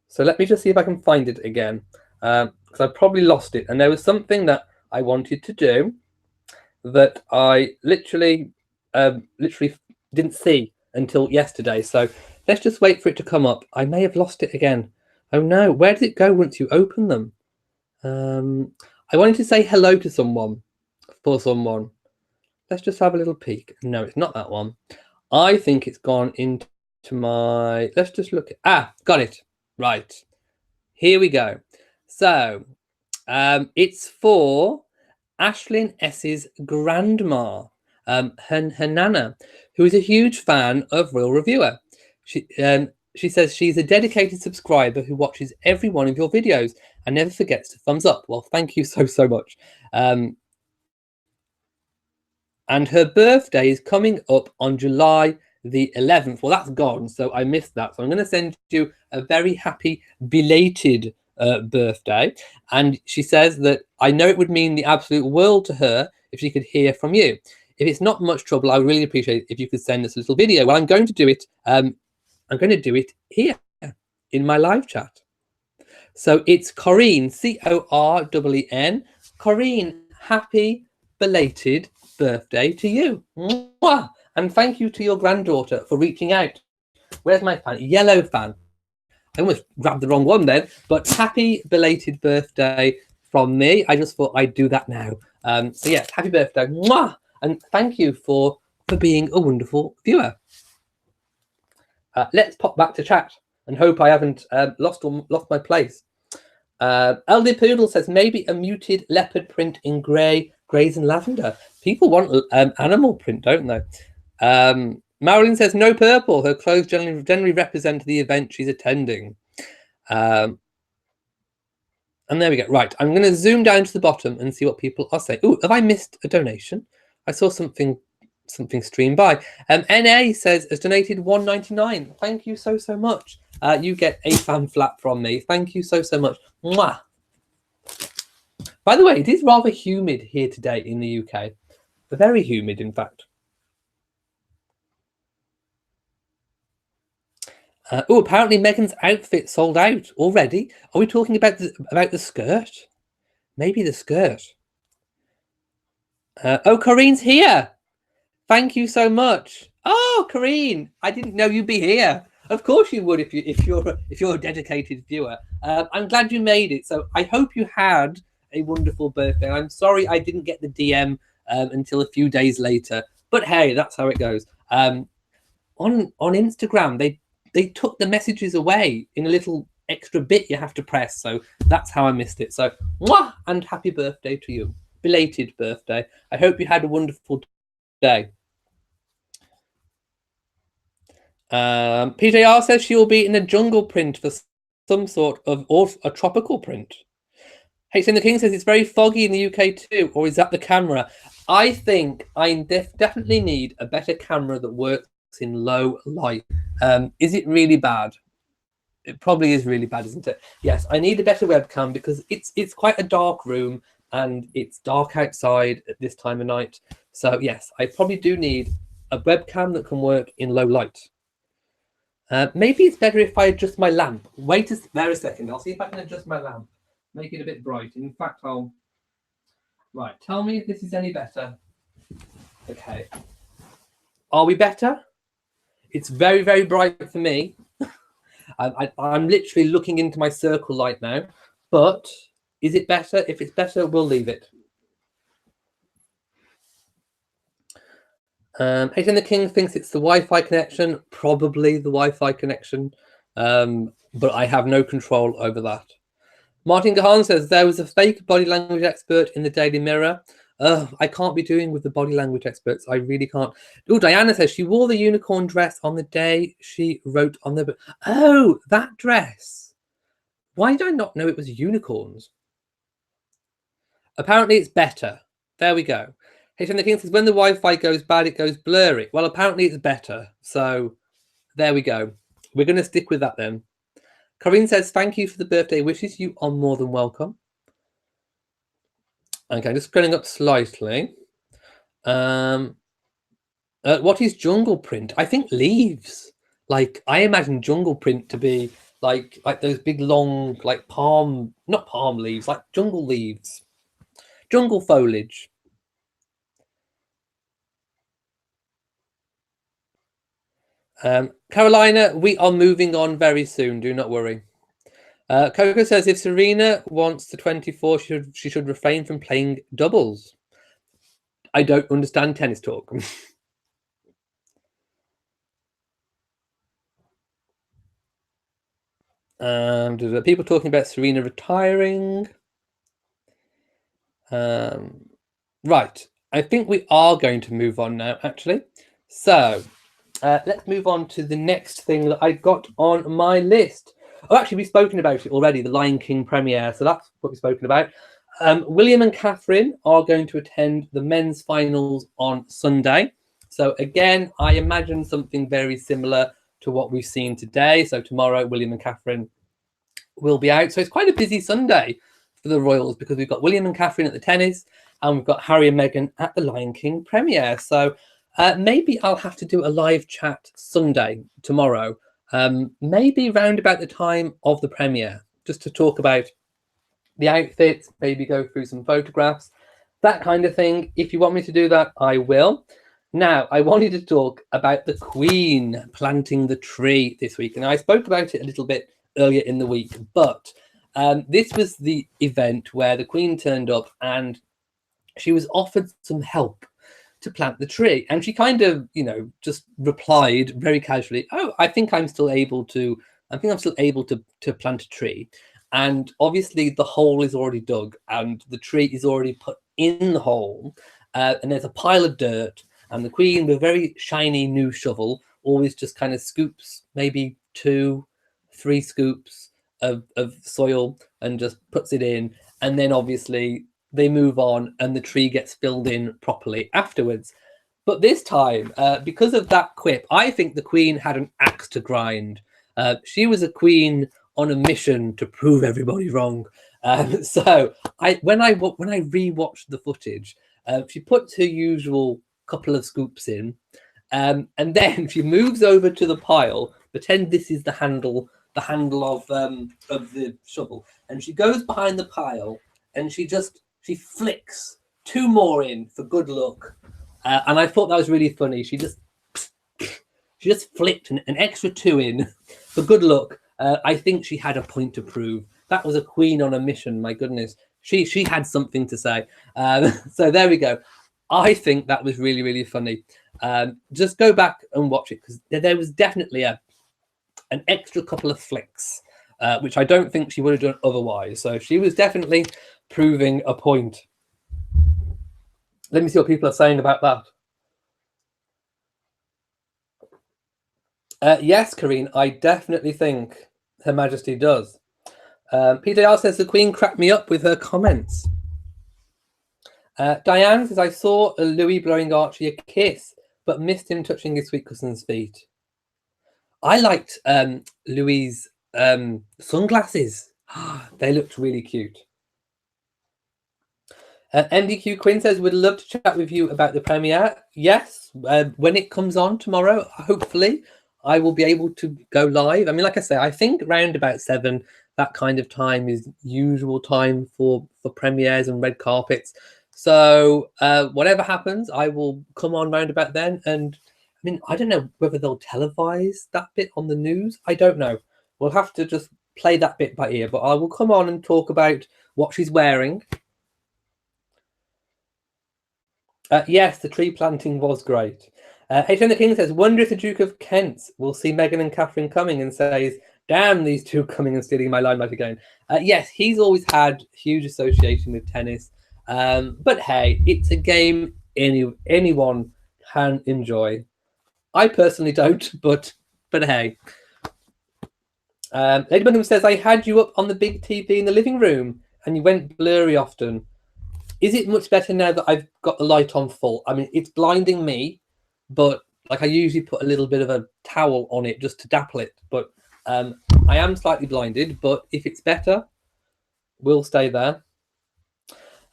So let me just see if I can find it again. Because I probably lost it. And there was something that I wanted to do that I literally didn't see until yesterday. So let's just wait for it to come up. I may have lost it again. Oh no, where did it go once you open them? I wanted to say hello to someone, for someone. Let's just have a little peek. No, it's not that one. I think it's gone into my, let's just look at, got it. Right. Here we go. So it's for Ashlyn S's grandma, her nana, who is a huge fan of Royal Reviewer. She says she's a dedicated subscriber who watches every one of your videos and never forgets to thumbs up. Well, thank you so much. And her birthday is coming up on July the 11th. Well, that's gone, so I missed that. So I'm going to send you a very happy belated birthday. And she says that I know it would mean the absolute world to her if she could hear from you. If it's not much trouble, I would really appreciate it if you could send us a little video. Well, I'm going to do it. I'm going to do it here in my live chat. So it's Corinne, Coreen. Corinne, happy belated birthday to you. Mwah! And thank you to your granddaughter for reaching out. Where's my fan? Yellow fan. I almost grabbed the wrong one then, but happy belated birthday from me. I just thought I'd do that now. So yes, happy birthday. Mwah! And thank you for being a wonderful viewer. Let's pop back to chat and hope I haven't lost my place. LD Poodle says maybe a muted leopard print in greys and lavender. People want animal print, don't they? Marilyn says no purple. Her clothes generally represent the event she's attending. And there we go. Right, I'm going to zoom down to the bottom and see what people are saying. Oh, have I missed a donation? I saw something stream by. NA says has donated $1.99. Thank you so much. You get a fan flap from me. Thank you so much. Mwah. By the way, it is rather humid here today in the UK. Very humid, in fact. Oh, apparently Meghan's outfit sold out already. Are we talking about the skirt? Maybe the skirt. Oh, Corinne's here. Thank you so much. Oh, Corinne, I didn't know you'd be here. Of course you would if you're a dedicated viewer. I'm glad you made it. So I hope you had a wonderful birthday. I'm sorry I didn't get the DM until a few days later, but hey, that's how it goes. On Instagram, they took the messages away in a little extra bit you have to press. So that's how I missed it. So mwah, and happy birthday to you, belated birthday. I hope you had a wonderful day. PJR says she will be in a jungle print for some sort of, or a tropical print. HN the King says it's very foggy in the UK too, or is that the camera? I think I definitely need a better camera that works in low light. Is it really bad? It probably is really bad, isn't it? Yes, I need a better webcam because it's quite a dark room and it's dark outside at this time of night. So yes, I probably do need a webcam that can work in low light. Maybe it's better if I adjust my lamp. Wait a second. I'll see if I can adjust my lamp. Make it a bit bright. In fact, Right, tell me if this is any better. Okay. Are we better? It's very, very bright for me. I'm literally looking into my circle light now. But is it better? If it's better, we'll leave it. Hayden the King thinks it's the Wi-Fi connection. Probably the Wi-Fi connection. But I have no control over that. Martin Gahan says there was a fake body language expert in the Daily Mirror. I can't be doing with the body language experts. I really can't. Oh, Diana says she wore the unicorn dress on the day she wrote on the book. Oh, that dress. Why did I not know it was unicorns? Apparently it's better. There we go. Hayden the King says when the Wi-Fi goes bad, it goes blurry. Well, apparently it's better. So there we go. We're going to stick with that then. Corinne says, thank you for the birthday wishes. You are more than welcome. Okay, just scrolling up slightly. What is jungle print? I think leaves. Like, I imagine jungle print to be like those big long, like not palm leaves, like jungle leaves. Jungle foliage. Carolina, we are moving on very soon. Do not worry. Coco says if Serena wants the 24, she should refrain from playing doubles. I don't understand tennis talk. People talking about Serena retiring. Right. I think we are going to move on now, actually. So let's move on to the next thing that I got on my list. Oh, actually, we've spoken about it already, the Lion King premiere. So that's what we've spoken about. William and Catherine are going to attend the men's finals on Sunday. So again, I imagine something very similar to what we've seen today. So tomorrow, William and Catherine will be out. So it's quite a busy Sunday for the Royals because we've got William and Catherine at the tennis and we've got Harry and Meghan at the Lion King premiere. So maybe I'll have to do a live chat Sunday, tomorrow, maybe round about the time of the premiere, just to talk about the outfits, maybe go through some photographs, that kind of thing. If you want me to do that, I will. Now, I wanted to talk about the Queen planting the tree this week. And I spoke about it a little bit earlier in the week, but this was the event where the Queen turned up and she was offered some help to plant the tree. And she kind of, just replied very casually, oh, I think I'm still able to plant a tree. And obviously the hole is already dug and the tree is already put in the hole. And there's a pile of dirt. And the Queen, with a very shiny new shovel, always just kind of scoops maybe 2-3 scoops of soil and just puts it in. And then obviously they move on and the tree gets filled in properly afterwards. But this time, because of that quip, I think the Queen had an axe to grind. She was a queen on a mission to prove everybody wrong. So when I rewatched the footage, she puts her usual couple of scoops in, and then she moves over to the pile. Pretend this is the handle of the shovel, and she goes behind the pile and she flicks 2 more in for good luck. And I thought that was really funny. She just flipped an extra 2 in for good luck. I think she had a point to prove. That was a queen on a mission. My goodness, she had something to say. So there we go. I think that was really, really funny. Just go back and watch it, because there was definitely an extra couple of flicks, which I don't think she would have done otherwise. So she was definitely proving a point. Let me see what people are saying about that. Yes, Karine, I definitely think Her Majesty does. PJR says the Queen cracked me up with her comments. Diane says, I saw Louis blowing Archie a kiss, but missed him touching his sweet cousin's feet. I liked Louis' sunglasses. They looked really cute. MDQ Quinn says, would love to chat with you about the premiere. Yes, when it comes on tomorrow, hopefully, I will be able to go live. I mean, like I say, I think around about 7, that kind of time is usual time for premieres and red carpets. So whatever happens, I will come on round about then. And I mean, I don't know whether they'll televise that bit on the news. I don't know. We'll have to just play that bit by ear. But I will come on and talk about what she's wearing. Yes, the tree planting was great. HM the King says, wonder if the Duke of Kent will see Meghan and Catherine coming and says, damn, these two coming and stealing my limelight again. Yes, he's always had huge association with tennis. But hey, it's a game anyone can enjoy. I personally don't, but hey. Lady Buckingham says, I had you up on the big TV in the living room and you went blurry often. Is it much better now that I've got the light on full? I mean, it's blinding me, but like I usually put a little bit of a towel on it just to dapple it. But I am slightly blinded, but if it's better, we'll stay there.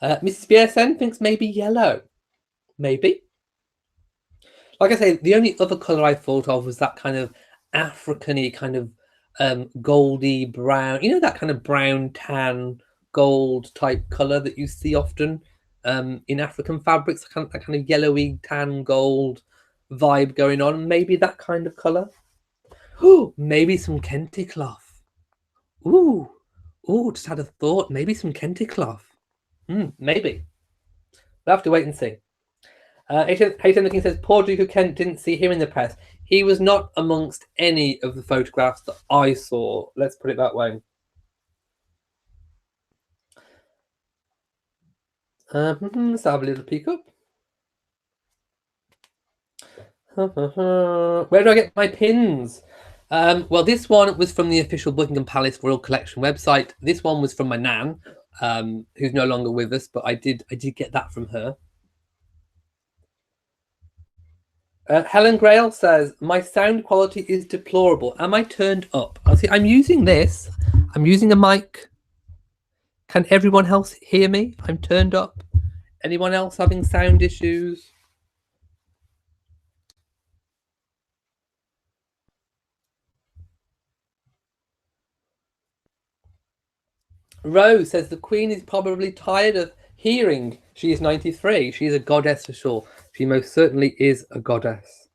Mrs. BSN thinks maybe yellow. Maybe. Like I say, the only other colour I thought of was that kind of African-y, kind of goldy brown, you know, that kind of brown tan gold type color that you see often in African fabrics, that kind of yellowy tan gold vibe going on. Maybe that kind of color. Ooh, maybe some kente cloth. Ooh, just had a thought. Maybe some kente cloth. Maybe. We'll have to wait and see. Hayden Looking says, poor Duke of Kent didn't see him in the press. He was not amongst any of the photographs that I saw. Let's put it that way. Let's have a little peek up. Where do I get my pins? Well, this one was from the official Buckingham Palace Royal Collection website. This one was from my nan, who's no longer with us, but I did get that from her. Helen Grail says, my sound quality is deplorable. Am I turned up? I'm using this. I'm using a mic. Can everyone else hear me? I'm turned up. Anyone else having sound issues? Rose says the Queen is probably tired of hearing she is 93. She is a goddess for sure. She most certainly is a goddess.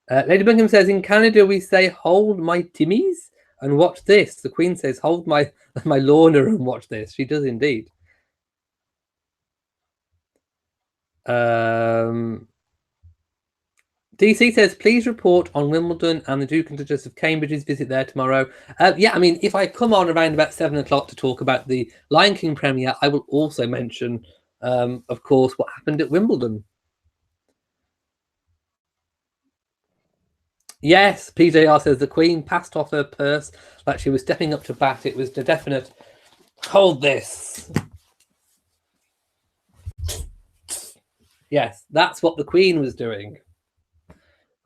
Lady Buckingham says, in Canada we say, hold my timmies and watch this. The Queen says, hold my Lorna and watch this. She does indeed. DC says, please report on Wimbledon and the Duke and Duchess of Cambridge's visit there tomorrow. Yeah, I mean, if I come on around about 7 o'clock to talk about the Lion King premiere, I will also mention, of course, what happened at Wimbledon. Yes, PJR says the Queen passed off her purse like she was stepping up to bat. It was a definite, hold this. Yes, that's what the Queen was doing.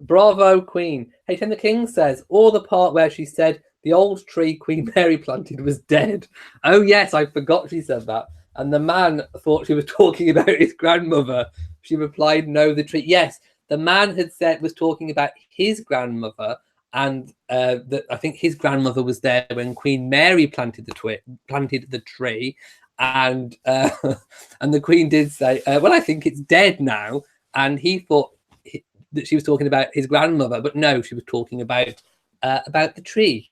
Bravo, Queen. Hayden the King says, or the part where she said the old tree Queen Mary planted was dead. Oh, yes, I forgot she said that. And the man thought she was talking about his grandmother. She replied, no, the tree. Yes, the man had said was talking about his grandmother. and I think his grandmother was there when Queen Mary planted the tree, and and the Queen did say, "Well, I think it's dead now," and he thought that she was talking about his grandmother, but no, she was talking about the tree,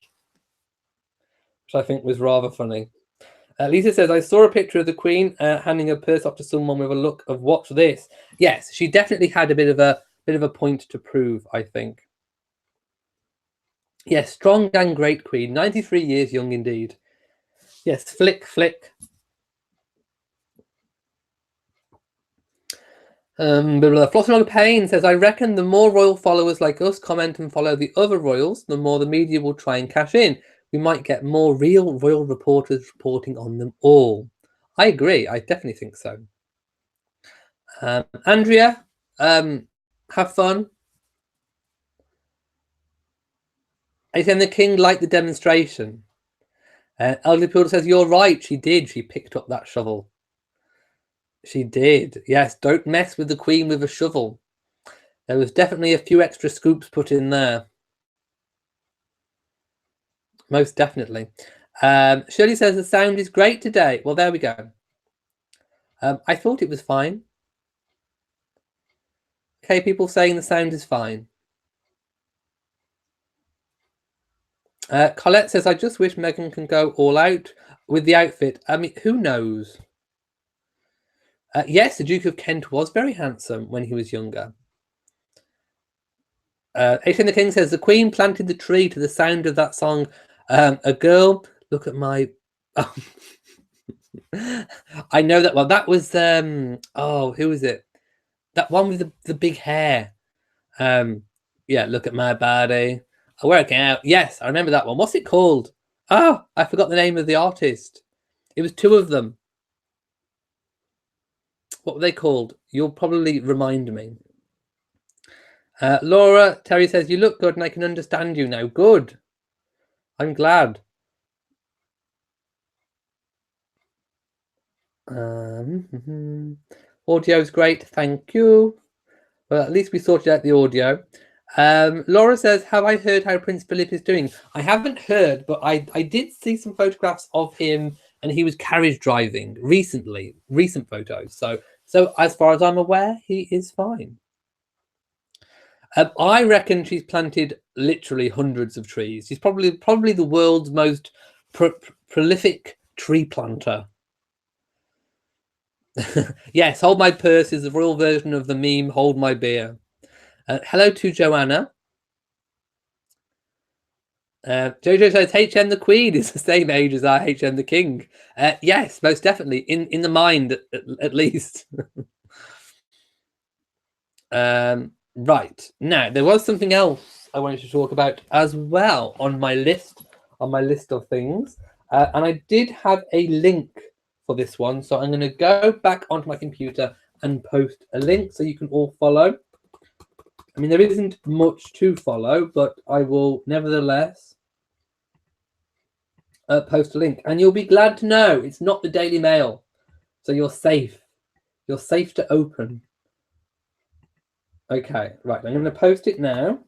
which I think was rather funny. Lisa says, I saw a picture of the Queen handing her purse off to someone with a look of "watch this." Yes, she definitely had a bit of a point to prove, I think. Yes, strong and great Queen, 93 years young indeed. Yes, flick. Flossing Pain says, I reckon the more royal followers like us comment and follow the other royals, the more the media will try and cash in. We might get more real royal reporters reporting on them all. I agree. I definitely think so. Andrea, have fun. And the King liked the demonstration. Elderly Pilder says, you're right. She did. She picked up that shovel. She did. Yes, don't mess with the Queen with a shovel. There was definitely a few extra scoops put in there. Most definitely. Shirley says the sound is great today. Well, there we go. I thought it was fine. Okay, people saying the sound is fine. Colette says, I just wish Meghan can go all out with the outfit. I mean, who knows? Yes, the Duke of Kent was very handsome when he was younger. H.M. the King says, the Queen planted the tree to the sound of that song. A girl, look at my... Oh. I know that one. That was, who was it? That one with the big hair. Yeah, look at my body. I work out. Yes, I remember that one. What's it called? Oh, I forgot the name of the artist. It was two of them. What were they called? You'll probably remind me. Laura, Terry says, you look good and I can understand you now. Good. I'm glad. Audio's great. Thank you. Well, at least we sorted out the audio. Laura says, have I heard how Prince Philip is doing? I haven't heard, but I did see some photographs of him, and he was carriage driving recently, recent photos. So as far as I'm aware, he is fine. I reckon she's planted literally hundreds of trees. She's probably the world's most prolific tree planter. Yes, hold my purse is the royal version of the meme, hold my beer. Hello to Joanna. Jojo says HM the Queen is the same age as our HM the King. Yes, most definitely. In the mind, at least. Right. Now, there was something else I wanted to talk about as well on my list of things. And I did have a link for this one. So I'm going to go back onto my computer and post a link so you can all follow. I mean, there isn't much to follow, but I will nevertheless post a link. And you'll be glad to know it's not the Daily Mail. So you're safe. You're safe to open. Okay, right. I'm going to post it now.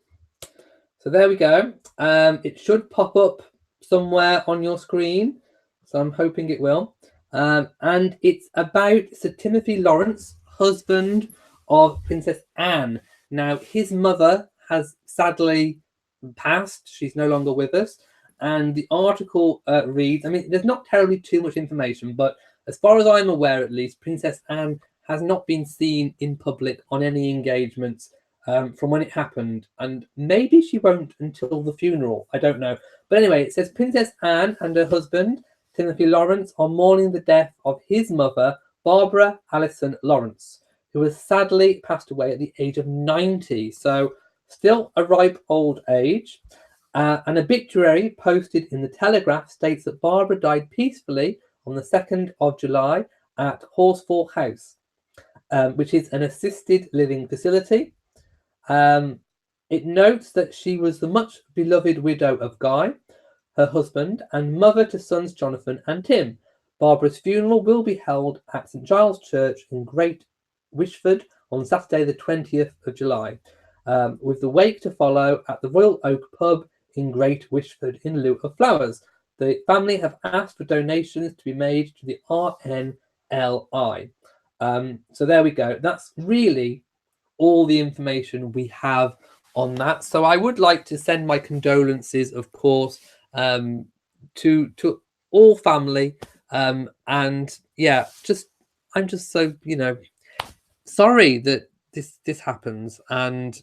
So there we go. It should pop up somewhere on your screen. So I'm hoping it will. And it's about Sir Timothy Lawrence, husband of Princess Anne. Now, his mother has sadly passed. She's no longer with us. And the article reads, I mean, there's not terribly too much information, but as far as I'm aware, at least, Princess Anne has not been seen in public on any engagements from when it happened. And maybe she won't until the funeral. I don't know. But anyway, it says Princess Anne and her husband, Timothy Lawrence, are mourning the death of his mother, Barbara Alison Lawrence, who has sadly passed away at the age of 90. So still a ripe old age. An obituary posted in the Telegraph states that Barbara died peacefully on the 2nd of July at Horsfall House, which is an assisted living facility. It notes that she was the much beloved widow of Guy, her husband, and mother to sons Jonathan and Tim. Barbara's funeral will be held at St Giles Church in Great Wishford on Saturday the 20th of July. with the wake to follow at the Royal Oak pub in Great Wishford in lieu of flowers. The family have asked for donations to be made to the RNLI. So there we go. That's really all the information we have on that. So I would like to send my condolences, of course, to all family. And yeah, I'm just so, sorry that this happens, and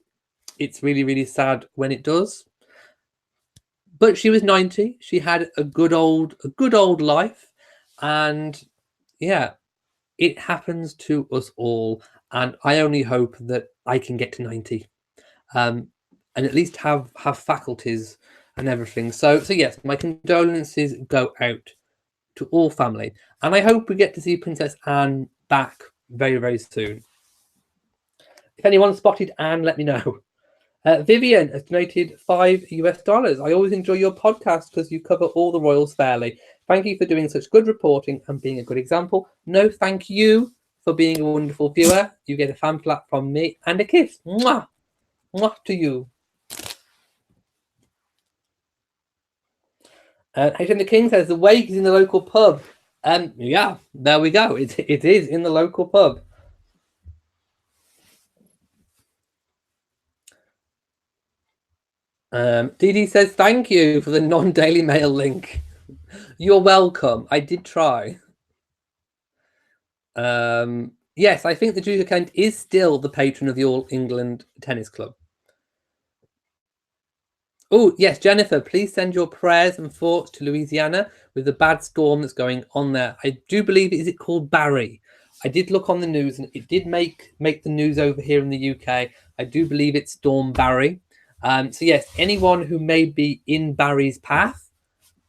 it's really, really sad when it does. But she was 90. She had a good old life, and yeah, it happens to us all. And I only hope that I can get to 90, and at least have faculties and everything. So yes, my condolences go out to all family, and I hope we get to see Princess Anne back very, very soon. If anyone spotted Anne, let me know. Vivian has donated $5. I always enjoy your podcast because you cover all the royals fairly. Thank you for doing such good reporting and being a good example. No, thank you for being a wonderful viewer. You get a fan flap from me and a kiss. Mwah! Mwah to you. Hayden the King says the wake is in the local pub. Yeah, there we go. It is in the local pub. Dee says thank you for the non-Daily Mail link. You're welcome. I did try. Yes, I think the Duke of Kent is still the patron of the All England Tennis Club. Oh, yes, Jennifer, please send your prayers and thoughts to Louisiana with the bad storm that's going on there. I do believe, is it called Barry? I did look on the news, and it did make the news over here in the UK. I do believe it's Storm Barry. So yes, anyone who may be in Barry's path,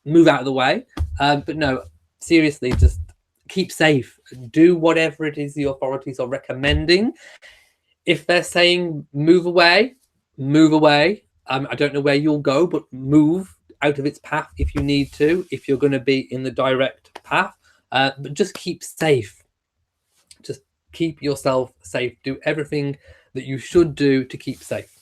move out of the way. But no, seriously, just keep safe. Do whatever it is the authorities are recommending. If they're saying move away, move away. I don't know where you'll go, but move out of its path if you need to, if you're going to be in the direct path. But just keep safe. Just keep yourself safe. Do everything that you should do to keep safe.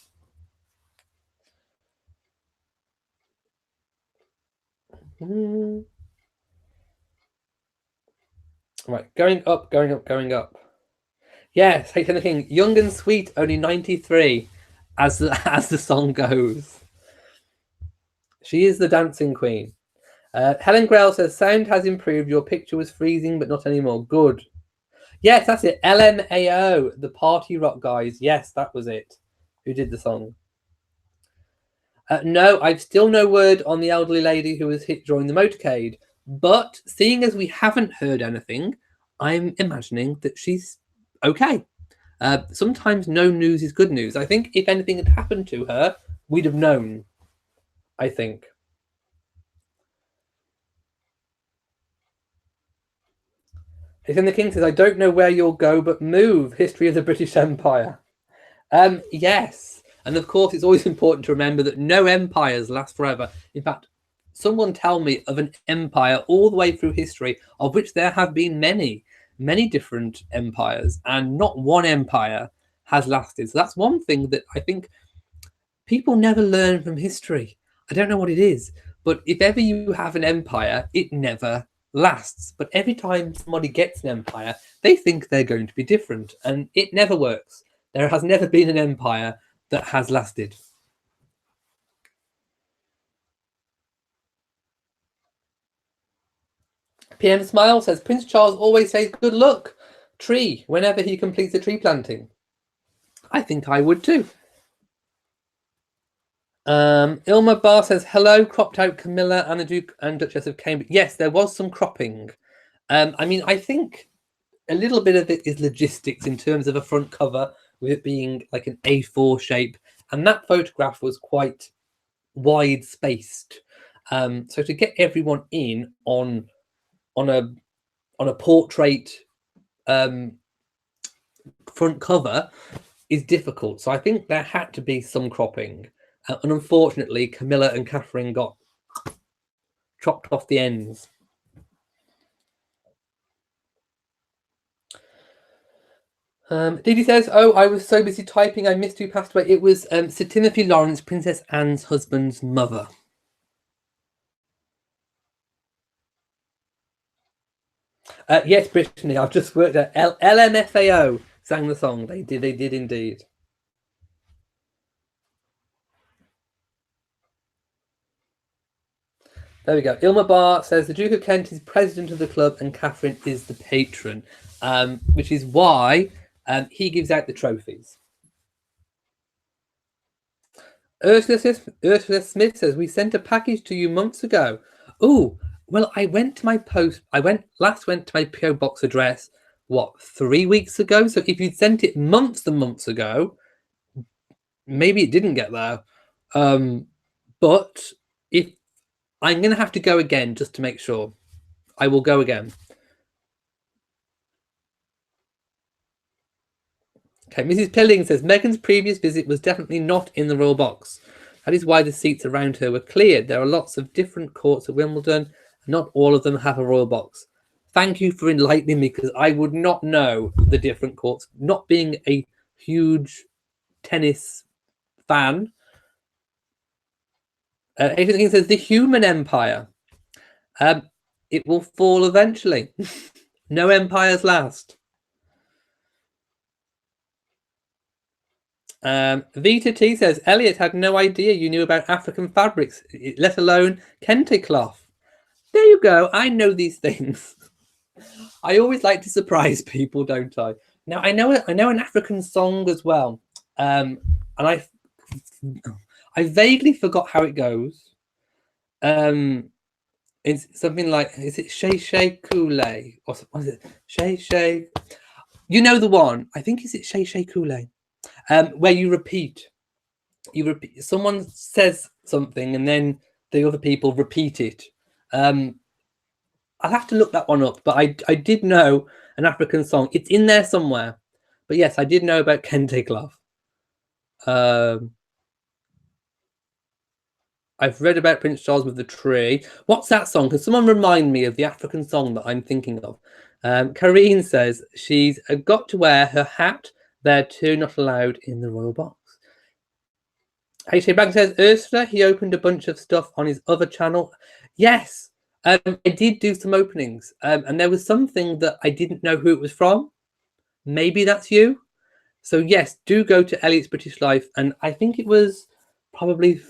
Right, going up, going up, going up. Yes, hey, anything young and sweet, only 93, as the song goes. She is the dancing queen. Helen Grail says sound has improved. Your picture was freezing, but not anymore. Good. Yes, that's it. LMAO, the party rock guys. Yes, that was it. Who did the song? No, I've still no word on the elderly lady who was hit during the motorcade. But seeing as we haven't heard anything, I'm imagining that she's okay. Sometimes no news is good news. I think if anything had happened to her, we'd have known. I think. It's in the King says, I don't know where you'll go, but move. History of the British Empire. Yes. And of course, it's always important to remember that no empires last forever. In fact, someone tell me of an empire all the way through history, of which there have been many, many different empires, and not one empire has lasted. So that's one thing that I think people never learn from history. I don't know what it is, but if ever you have an empire, it never lasts. But every time somebody gets an empire, they think they're going to be different, and it never works. There has never been an empire that has lasted. PM Smile says Prince Charles always says good luck tree whenever he completes a tree planting. I think I would too. Ilma Barr says hello, cropped out Camilla and the Duke and Duchess of Cambridge. Yes, there was some cropping. I mean, I think a little bit of it is logistics in terms of a front cover with it being like an A4 shape, and that photograph was quite wide spaced. So to get everyone in on a portrait front cover is difficult. So I think there had to be some cropping, and unfortunately, Camilla and Catherine got chopped off the ends. Didi says, "Oh, I was so busy typing, I missed who passed away." It was Sir Timothy Lawrence, Princess Anne's husband's mother. Yes, Brittany, I've just worked at LMFAO sang the song. They did indeed. There we go. Ilma Barr says the Duke of Kent is president of the club and Catherine is the patron, which is why he gives out the trophies. Ursula Smith says, we sent a package to you months ago. Oh, well, I went to my post. I went to my PO box address, 3 weeks ago? So if you'd sent it months and months ago, maybe it didn't get there. But if I'm going to have to go again just to make sure, I will go again. Okay, Mrs. Pilling says, Meghan's previous visit was definitely not in the royal box. That is why the seats around her were cleared. There are lots of different courts at Wimbledon. Not all of them have a royal box. Thank you for enlightening me, because I would not know the different courts. Not being a huge tennis fan. Adrian King says, the human empire. It will fall eventually. No empires last. Vita T says, Elliot had no idea you knew about African fabrics, let alone kente cloth. There you go. I know these things. I always like to surprise people, don't I? Now I know an African song as well, and I vaguely forgot how it goes. It's something like, is it Shay Shay Kool-Aid or what is it? Shay Shay. You know the one. I think is it Shay Shay Kool-Aid. Where you repeat. Someone says something and then the other people repeat it. I'll have to look that one up, but I did know an African song. It's in there somewhere. But yes, I did know about kente cloth. I've read about Prince Charles with the tree. What's that song? Can someone remind me of the African song that I'm thinking of? Karine says she's got to wear her hat. They're too not allowed in the royal box. HA Bank says, Ursula, he opened a bunch of stuff on his other channel. Yes, I did do some openings. And there was something that I didn't know who it was from. Maybe that's you. So yes, do go to Elliot's British Life. And I think it was probably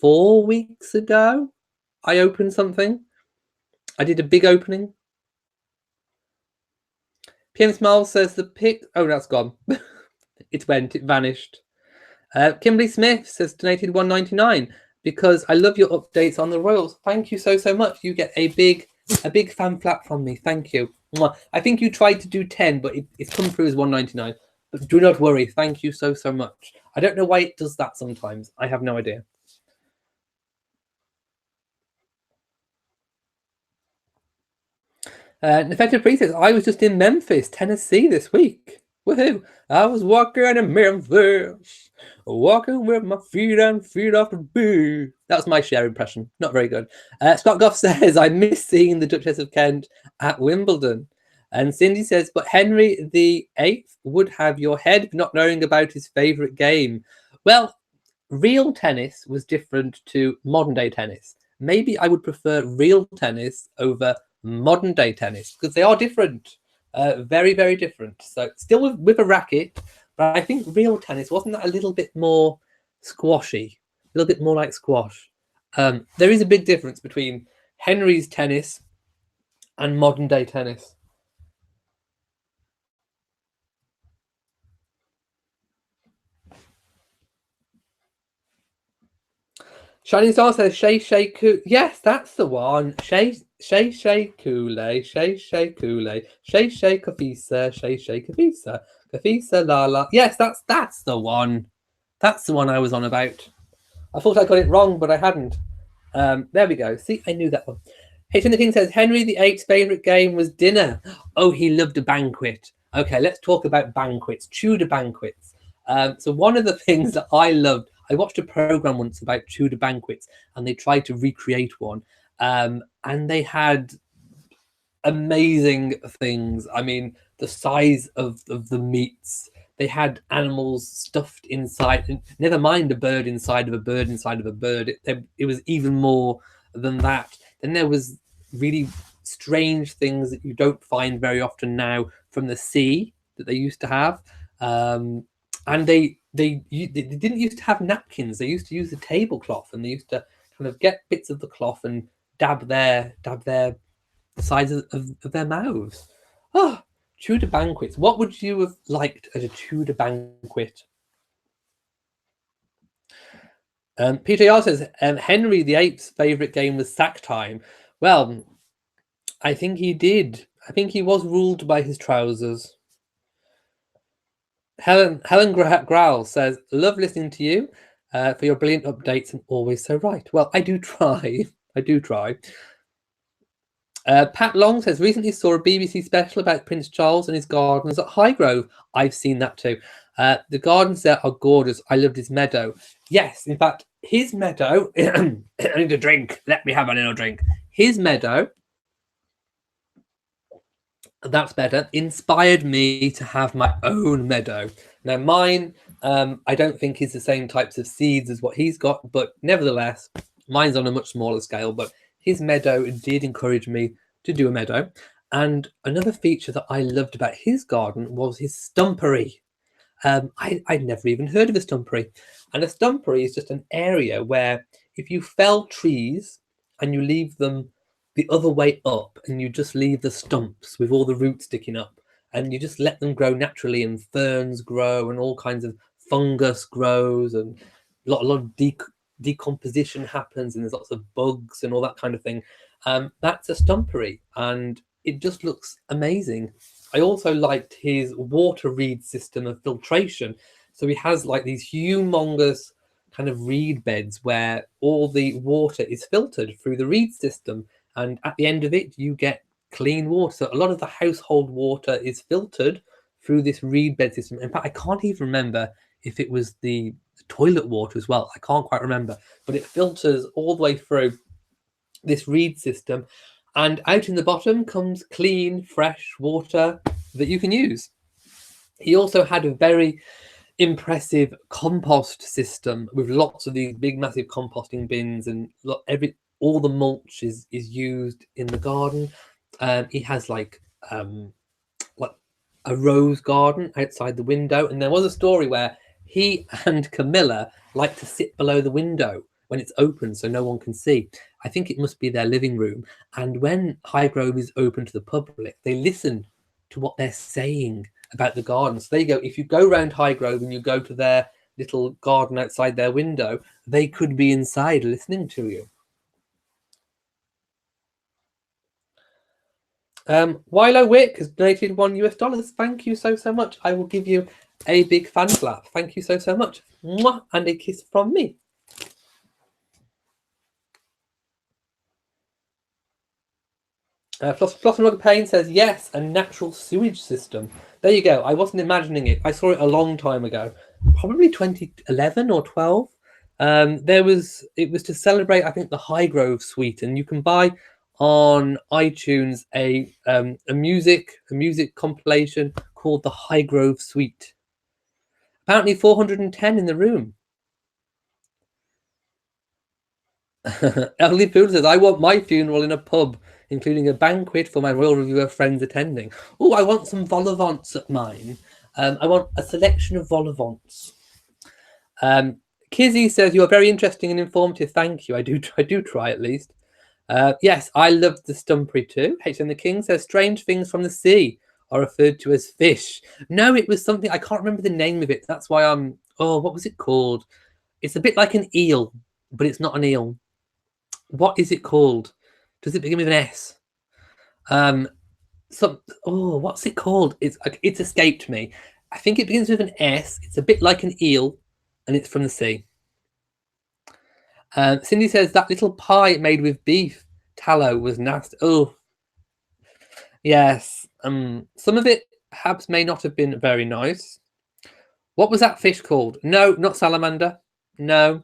4 weeks ago I opened something. I did a big opening. PM Smile says the pic. Oh, that's gone. It vanished. Kimberly Smith says donated $1.99 because I love your updates on the Royals. Thank you so much. You get a big fan flap from me. Thank you. I think you tried to do 10, but it's come through as $1.99. But do not worry. Thank you so much. I don't know why it does that sometimes. I have no idea. Effective Priest says, I was just in Memphis, Tennessee this week. Woohoo! I was walking in Memphis, walking with my feet and feet off the beat. That was my Cher impression. Not very good. Scott Goff says, I miss seeing the Duchess of Kent at Wimbledon. And Cindy says, but Henry VIII would have your head not knowing about his favourite game. Well, real tennis was different to modern day tennis. Maybe I would prefer real tennis over modern day tennis because they are different. Very, very different. So still with a racket, but I think real tennis, wasn't that a little bit more squashy? A little bit more like squash. There is a big difference between Henry's tennis and modern day tennis. Shining Star says Shay Shay Kool. Yes, that's the one. Shay Kool-Aid. Shay Kool-Aid. Shay Kafisa. Shay Kafisa. Kafisa la la. Yes, that's the one. That's the one I was on about. I thought I got it wrong, but I hadn't. There we go. See, I knew that one. Hitching the King says Henry VIII's favourite game was dinner. Oh, he loved a banquet. Okay, let's talk about banquets. Tudor banquets. So one of the things that I loved, I watched a program once about Tudor banquets, and they tried to recreate one. And they had amazing things. I mean, the size of the meats. They had animals stuffed inside, and never mind a bird inside of a bird inside of a bird. It was even more than that. Then there was really strange things that you don't find very often now from the sea that they used to have. And they didn't used to have napkins. They used to use a tablecloth, and they used to kind of get bits of the cloth and dab their the sides of their mouths. Oh, Tudor banquets. What would you have liked at a Tudor banquet? Peter Yar says Henry VIII's favourite game was sack time. Well, I think he did. I think he was ruled by his trousers. Helen Growl says, love listening to you for your brilliant updates and always so right. Well, I do try. I do try. Pat Long says, recently saw a BBC special about Prince Charles and his gardens at Highgrove. I've seen that too. The gardens there are gorgeous. I loved his meadow. Yes, in fact, his meadow... I need a drink. Let me have a little drink. His meadow... That's better. Inspired me to have my own meadow. Now, mine, I don't think is the same types of seeds as what he's got, but nevertheless, mine's on a much smaller scale. But his meadow did encourage me to do a meadow. And another feature that I loved about his garden was his stumpery. I'd never even heard of a stumpery. And a stumpery is just an area where if you fell trees and you leave them the other way up and you just leave the stumps with all the roots sticking up and you just let them grow naturally, and ferns grow and all kinds of fungus grows and a lot of decomposition happens and there's lots of bugs and all that kind of thing. That's a stumpery and it just looks amazing. I also liked his water reed system of filtration. So he has like these humongous kind of reed beds where all the water is filtered through the reed system. And at the end of it, you get clean water. So a lot of the household water is filtered through this reed bed system. In fact, I can't even remember if it was the toilet water as well. I can't quite remember. But it filters all the way through this reed system. And out in the bottom comes clean, fresh water that you can use. He also had a very impressive compost system with lots of these big, massive composting bins, and all the mulch is used in the garden. He has like a rose garden outside the window, and there was a story where he and Camilla like to sit below the window when it's open so no one can see. I think it must be their living room. And when Highgrove is open to the public, they listen to what they're saying about the garden. So there you go. If you go around Highgrove and you go to their little garden outside their window, they could be inside listening to you. Wilo Wick has donated $1. Thank you so much. I will give you a big fan clap. Thank you so much. Mwah, and a kiss from me. Flossom Rugger Payne says, yes, a natural sewage system. There you go. I wasn't imagining it. I saw it a long time ago, probably 2011 or 12. It was to celebrate, I think, the Highgrove suite, and you can buy on iTunes a music compilation called the Highgrove Suite. Apparently 410 in the room. Ellie Poole says, I want my funeral in a pub, including a banquet for my Royal Reviewer friends attending. Oh, I want some vol au vents at mine. I want a selection of vol au vents. Kizzy says, you are very interesting and informative. Thank you. I do try at least. Yes, I loved the stumpery too. HM the King says, strange things from the sea are referred to as fish. No, it was something, I can't remember the name of it. That's why what was it called? It's a bit like an eel, but it's not an eel. What is it called? Does it begin with an S? What's it called? It's escaped me. I think it begins with an S. It's a bit like an eel, and it's from the sea. Cindy says that little pie made with beef tallow was nasty. Oh, yes. Some of it perhaps may not have been very nice. What was that fish called? No, not salamander. No.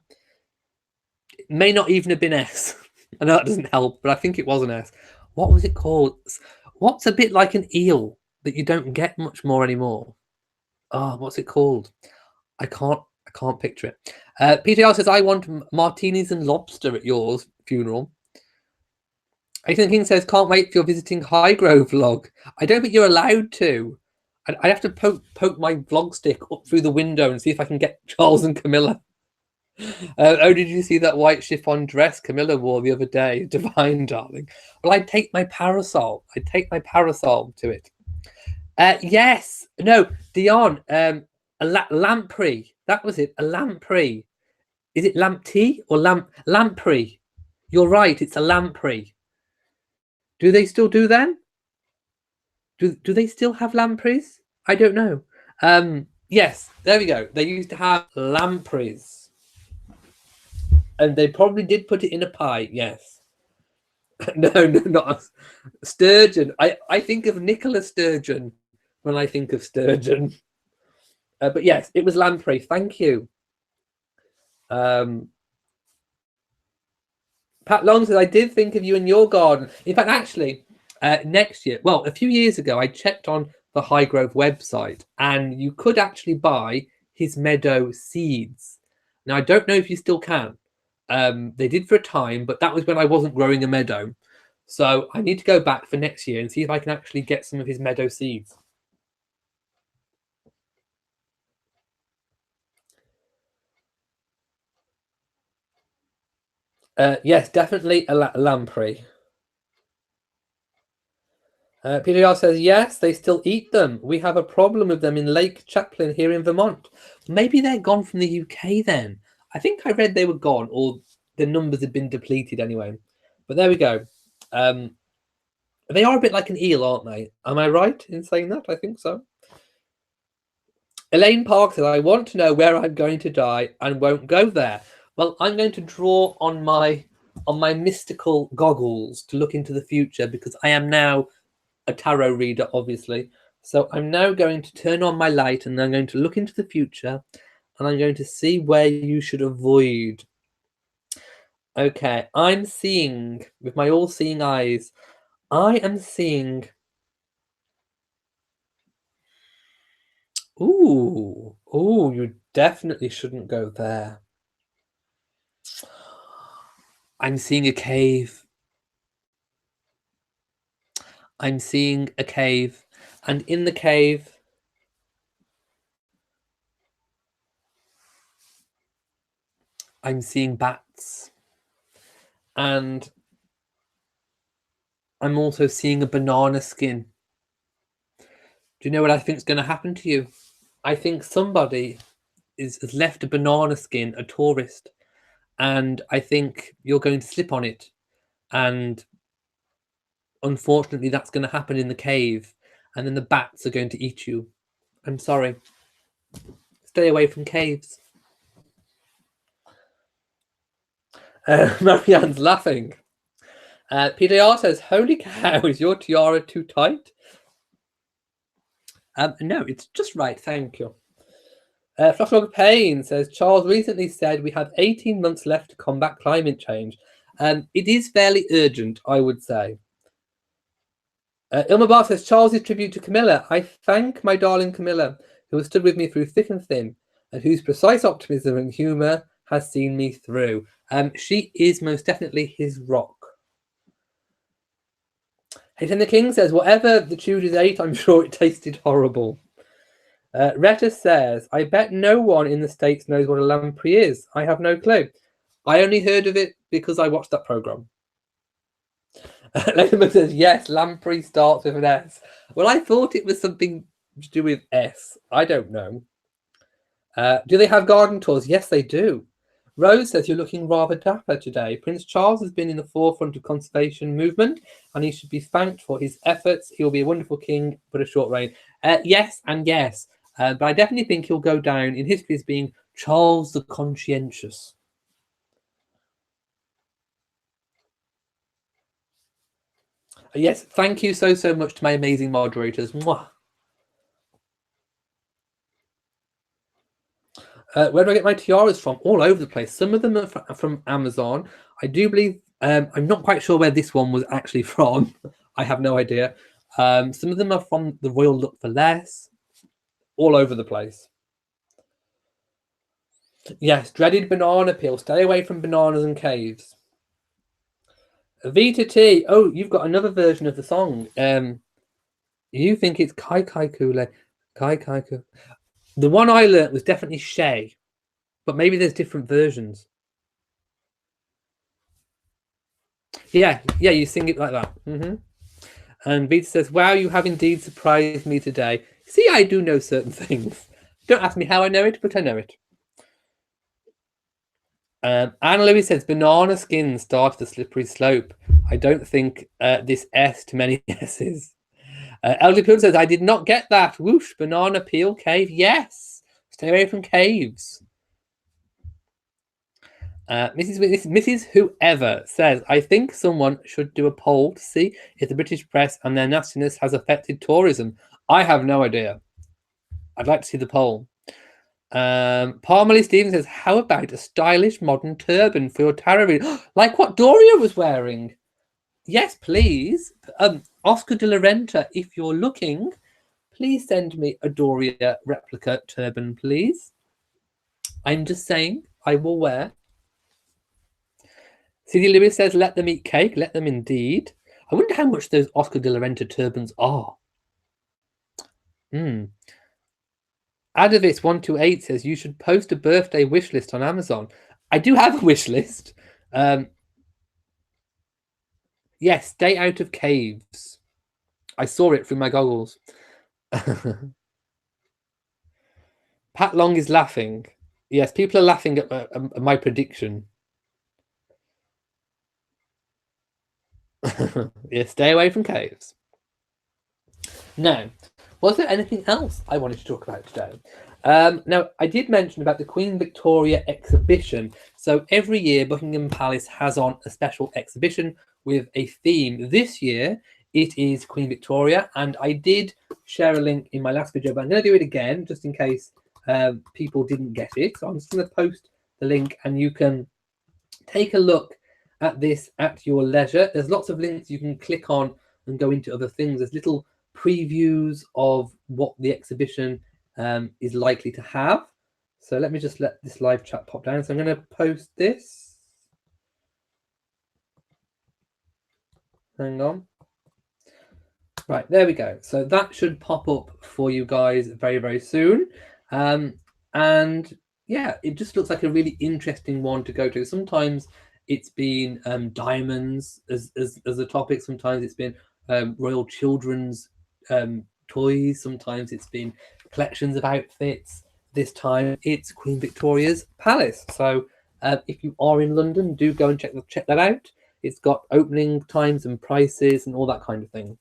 It may not even have been S. I know that doesn't help, but I think it was an S. What was it called? What's a bit like an eel that you don't get much more anymore? Oh, what's it called? I can't picture it. PTR says, I want martinis and lobster at yours funeral. Ethan King says, can't wait for your visiting Highgrove vlog. I don't think you're allowed to. I'd have to poke my vlog stick up through the window and see if I can get Charles and Camilla. Oh, did you see that white chiffon dress Camilla wore the other day? Divine, darling. Well, I'd take my parasol. I'd take my parasol to it. Yes. No, Dion. A lamprey. That was it. A lamprey. Is it lamprey or lamprey? You're right. It's a lamprey. Do they still do them? Do they still have lampreys? I don't know. Yes, there we go. They used to have lampreys. And they probably did put it in a pie, yes. No, not sturgeon. I think of Nicola Sturgeon when I think of sturgeon. But yes, it was lamprey. Thank you. Pat Long says, I did think of you in your garden. In fact, actually, next year, well, a few years ago, I checked on the Highgrove website and you could actually buy his meadow seeds. Now, I don't know if you still can. They did for a time, but that was when I wasn't growing a meadow. So I need to go back for next year and see if I can actually get some of his meadow seeds. Yes, definitely a lamprey. PDR says, yes, they still eat them. We have a problem with them in Lake Chaplin here in Vermont. Maybe they're gone from the UK then. I think I read they were gone, or the numbers had been depleted anyway. But there we go. They are a bit like an eel, aren't they? Am I right in saying that? I think so. Elaine Park says, I want to know where I'm going to die and won't go there. Well, I'm going to draw on my mystical goggles to look into the future because I am now a tarot reader, obviously. So I'm now going to turn on my light and I'm going to look into the future and I'm going to see where you should avoid. Okay, I'm seeing, with my all-seeing eyes, I am seeing... Ooh, you definitely shouldn't go there. I'm seeing a cave. I'm seeing a cave, and in the cave, I'm seeing bats, and I'm also seeing a banana skin. Do you know what I think is going to happen to you? I think somebody has left a banana skin, a tourist, and I think you're going to slip on it, and unfortunately that's going to happen in the cave, and then the bats are going to eat you. I'm sorry. Stay away from caves. Marianne's laughing. PDR says, holy cow, is your tiara too tight? No, it's just right, thank you. Floshlog Payne says, Charles recently said we have 18 months left to combat climate change. It is fairly urgent, I would say. Ilma Bar says, Charles' tribute to Camilla. I thank my darling Camilla, who has stood with me through thick and thin, and whose precise optimism and humour has seen me through. She is most definitely his rock. Hayden the King says, whatever the Tudors ate, I'm sure it tasted horrible. Retta says, I bet no one in the States knows what a lamprey is. I have no clue. I only heard of it because I watched that programme. Lehman says, yes, lamprey starts with an S. Well, I thought it was something to do with S. I don't know. Do they have garden tours? Yes, they do. Rose says, you're looking rather dapper today. Prince Charles has been in the forefront of conservation movement and he should be thanked for his efforts. He'll be a wonderful king, but a short reign. Yes and yes. But I definitely think he'll go down in history as being Charles the Conscientious. Yes, thank you so much to my amazing moderators. Mwah. Where do I get my tiaras from? All over the place. Some of them are from Amazon. I do believe, I'm not quite sure where this one was actually from. I have no idea. Some of them are from the Royal Look for Less, all over the place. Yes, dreaded banana peel. Stay away from bananas and caves. Vita T. Oh, you've got another version of the song. You think it's Kai Kai Kule. Kai Kai Kule. The one I learnt was definitely Shay, but maybe there's different versions. Yeah, you sing it like that. And Vita says, wow, you have indeed surprised me today. See, I do know certain things. Don't ask me how I know it, but I know it. Anna Louise says, banana skin started the slippery slope. I don't think this S to many S's. Elder Poon says, I did not get that. Whoosh, banana peel cave. Yes. Stay away from caves. Mrs. Whoever says, I think someone should do a poll to see if the British press and their nastiness has affected tourism. I have no idea. I'd like to see the poll. Parmalee Stevens says, how about a stylish modern turban for your tarot reading? Like what Doria was wearing. Yes, please. Oscar de la Renta, if you're looking, please send me a Doria replica turban, please. I'm just saying, I will wear. C.D. Lewis says, let them eat cake. Let them indeed. I wonder how much those Oscar de la Renta turbans are. Adovitz128 says, you should post a birthday wish list on Amazon. I do have a wish list. Yes, stay out of caves. I saw it through my goggles. Pat Long is laughing. Yes, people are laughing at my prediction. Yeah, stay away from caves. Now, was there anything else I wanted to talk about today? Now, I did mention about the Queen Victoria exhibition. So every year, Buckingham Palace has on a special exhibition with a theme. This year, it is Queen Victoria, and I did share a link in my last video, but I'm going to do it again, just in case people didn't get it. So I'm just going to post the link, and you can take a look at this at your leisure. There's lots of links you can click on and go into other things. There's little previews of what the exhibition is likely to have. So let me just let this live chat pop down. So I'm going to post this. Hang on. Right, there we go. So that should pop up for you guys very, very soon. And yeah, it just looks like a really interesting one to go to. Sometimes it's been diamonds as a topic. Sometimes it's been royal children's toys. Sometimes it's been collections of outfits. This time it's Queen Victoria's palace. So if you are in London, do go and check that out. It's got opening times and prices and all that kind of thing.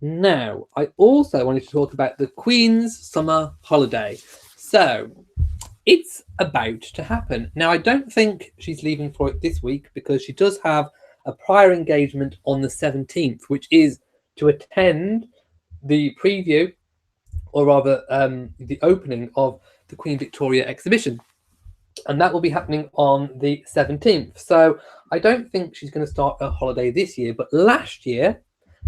Now, I also wanted to talk about the Queen's summer holiday. So it's about to happen. Now, I don't think she's leaving for it this week because she does have a prior engagement on the 17th, which is to attend the preview, or rather the opening of the Queen Victoria exhibition. And that will be happening on the 17th. So I don't think she's going to start her holiday this year, but last year,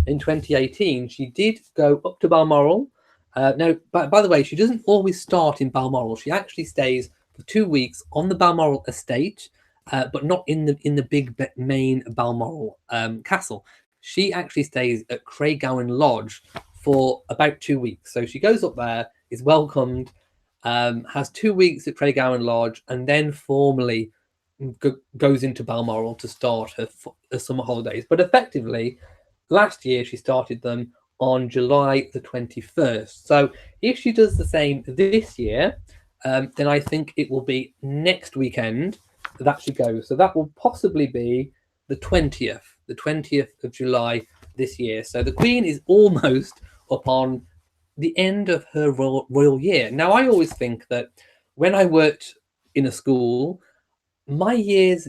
in 2018, she did go up to Balmoral. Now, by the way, she doesn't always start in Balmoral. She actually stays for 2 weeks on the Balmoral estate, but not in the big main Balmoral castle. She actually stays at Craiggowan Lodge for about 2 weeks. So she goes up there, is welcomed, has 2 weeks at Craiggowan Lodge, and then formally goes into Balmoral to start her summer holidays. But effectively, last year she started them on July the 21st. So if she does the same this year, then I think it will be next weekend that she goes. So that will possibly be the 20th of July this year. So the Queen is almost upon the end of her royal year. Now, I always think that when I worked in a school, my years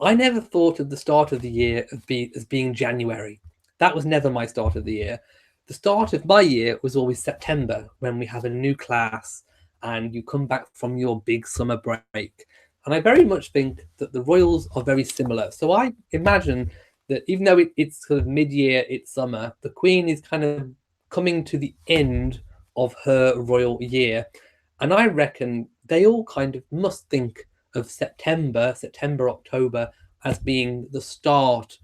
I never thought of the start of the year as being January. That was never my start of the year. The start of my year was always September, when we have a new class and you come back from your big summer break. And I very much think that the royals are very similar. So I imagine that even though it's sort of mid-year, it's summer, the Queen is kind of coming to the end of her royal year. And I reckon they all kind of must think of September, October, as being the start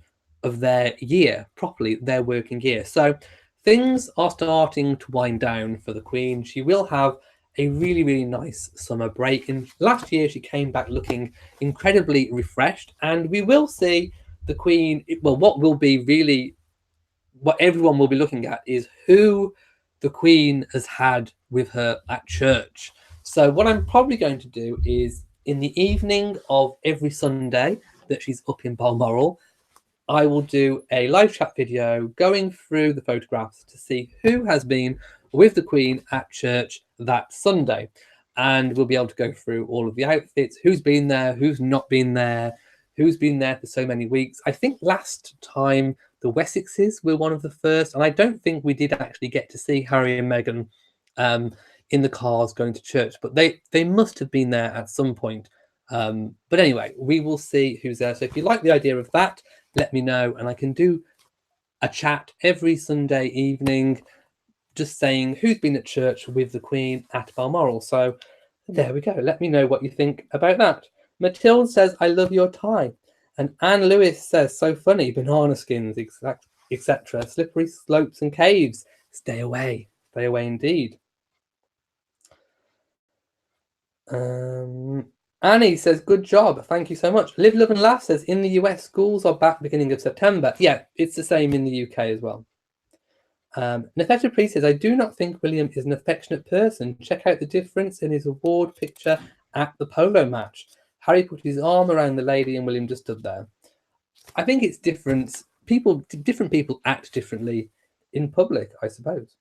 of their year, properly, their working year. So things are starting to wind down for the Queen. She will have a really, really nice summer break. And last year, she came back looking incredibly refreshed. And we will see the Queen, well, what will be really, what everyone will be looking at is who the Queen has had with her at church. So what I'm probably going to do is in the evening of every Sunday that she's up in Balmoral, I will do a live chat video going through the photographs to see who has been with the Queen at church that Sunday. And we'll be able to go through all of the outfits, who's been there, who's not been there, who's been there for so many weeks. I think last time the Wessexes were one of the first, and I don't think we did actually get to see Harry and Meghan in the cars going to church, but they must have been there at some point. But anyway, we will see who's there. So if you like the idea of that, let me know, and I can do a chat every Sunday evening just saying who's been at church with the Queen at Balmoral. So there we go. Let me know what you think about that. Matilde says, I love your tie. And Anne Lewis says, so funny, banana skins, etc. Slippery slopes and caves. Stay away. Stay away indeed. Annie says, good job. Thank you so much. Live, Love and Laugh says, in the US, schools are back beginning of September. Yeah, it's the same in the UK as well. Nefeta Priest says, I do not think William is an affectionate person. Check out the difference in his award picture at the polo match. Harry put his arm around the lady and William just stood there. I think it's different. Different people act differently in public, I suppose.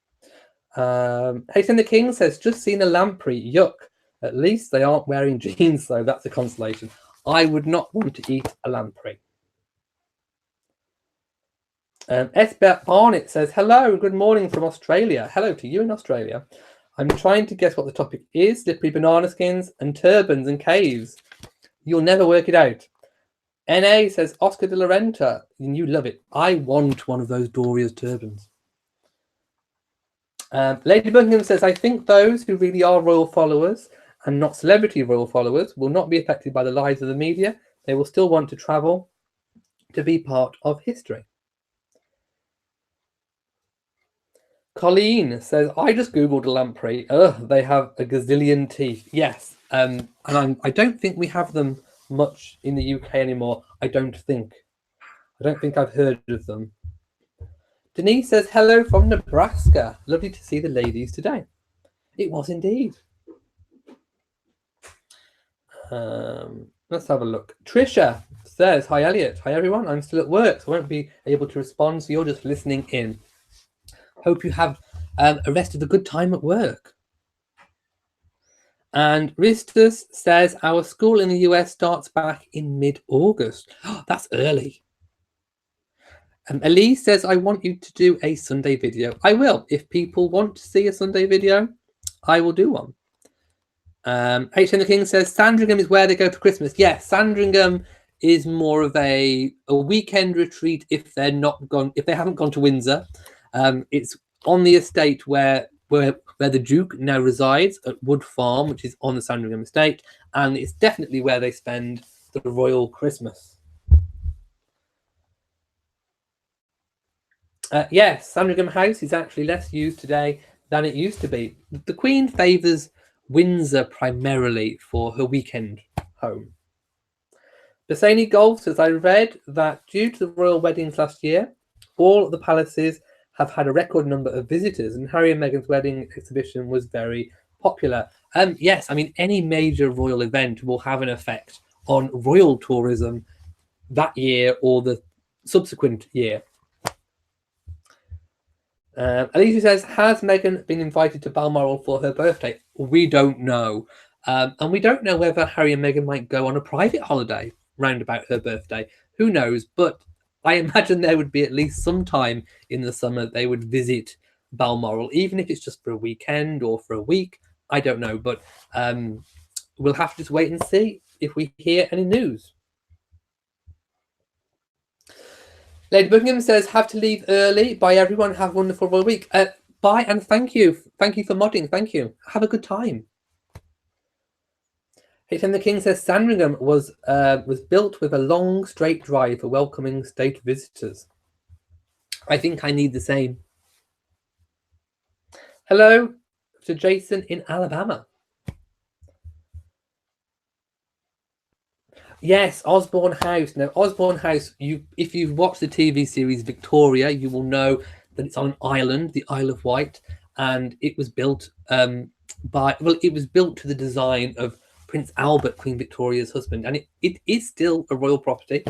Hayden the King says, just seen a lamprey. Yuck. At least they aren't wearing jeans, though. That's a consolation. I would not want to eat a lamprey. Esbeth Barnett says, hello, good morning from Australia. Hello to you in Australia. I'm trying to guess what the topic is. Slippery banana skins and turbans and caves. You'll never work it out. NA says, Oscar de la Renta. And you love it. I want one of those Doria's turbans. Lady Buckingham says, I think those who really are royal followers and not celebrity royal followers will not be affected by the lies of the media. They will still want to travel to be part of history. Colleen says, I just Googled a lamprey. Ugh, they have a gazillion teeth. Yes, and I don't think we have them much in the UK anymore. I don't think I've heard of them. Denise says, hello from Nebraska. Lovely to see the ladies today. It was indeed. Let's have a look. Trisha says, hi, Elliot. Hi, everyone. I'm still at work, so I won't be able to respond, so you're just listening in. Hope you have a rest of the good time at work. And Ristus says, our school in the US starts back in mid-August. Oh, that's early. Elise says, I want you to do a Sunday video. I will. If people want to see a Sunday video, I will do one. H.N. the King says, Sandringham is where they go for Christmas. Yes, Sandringham is more of a weekend retreat if they're not gone, if they haven't gone to Windsor. It's on the estate where the Duke now resides at Wood Farm, which is on the Sandringham estate, and it's definitely where they spend the royal Christmas. Yes, Sandringham House is actually less used today than it used to be. The Queen favours Windsor primarily for her weekend home. Bassani Golf says, I read that due to the royal weddings last year, all the palaces have had a record number of visitors, and Harry and Meghan's wedding exhibition was very popular. Yes, I mean, any major royal event will have an effect on royal tourism that year or the subsequent year. Alicia says, has Meghan been invited to Balmoral for her birthday? We don't know. And we don't know whether Harry and Meghan might go on a private holiday round about her birthday. Who knows? But I imagine there would be at least some time in the summer they would visit Balmoral, even if it's just for a weekend or for a week. I don't know. But we'll have to just wait and see if we hear any news. Lady Buckingham says, have to leave early. Bye, everyone. Have a wonderful royal week. Bye, and thank you. Thank you for modding. Thank you. Have a good time. H.M. the King says, Sandringham was built with a long, straight drive for welcoming state visitors. I think I need the same. Hello to Jason in Alabama. Yes, Osborne House. Now, Osborne House, if you've watched the TV series Victoria, you will know that it's on an island, the Isle of Wight, and it was built it was built to the design of Prince Albert, Queen Victoria's husband, and it is still a royal property,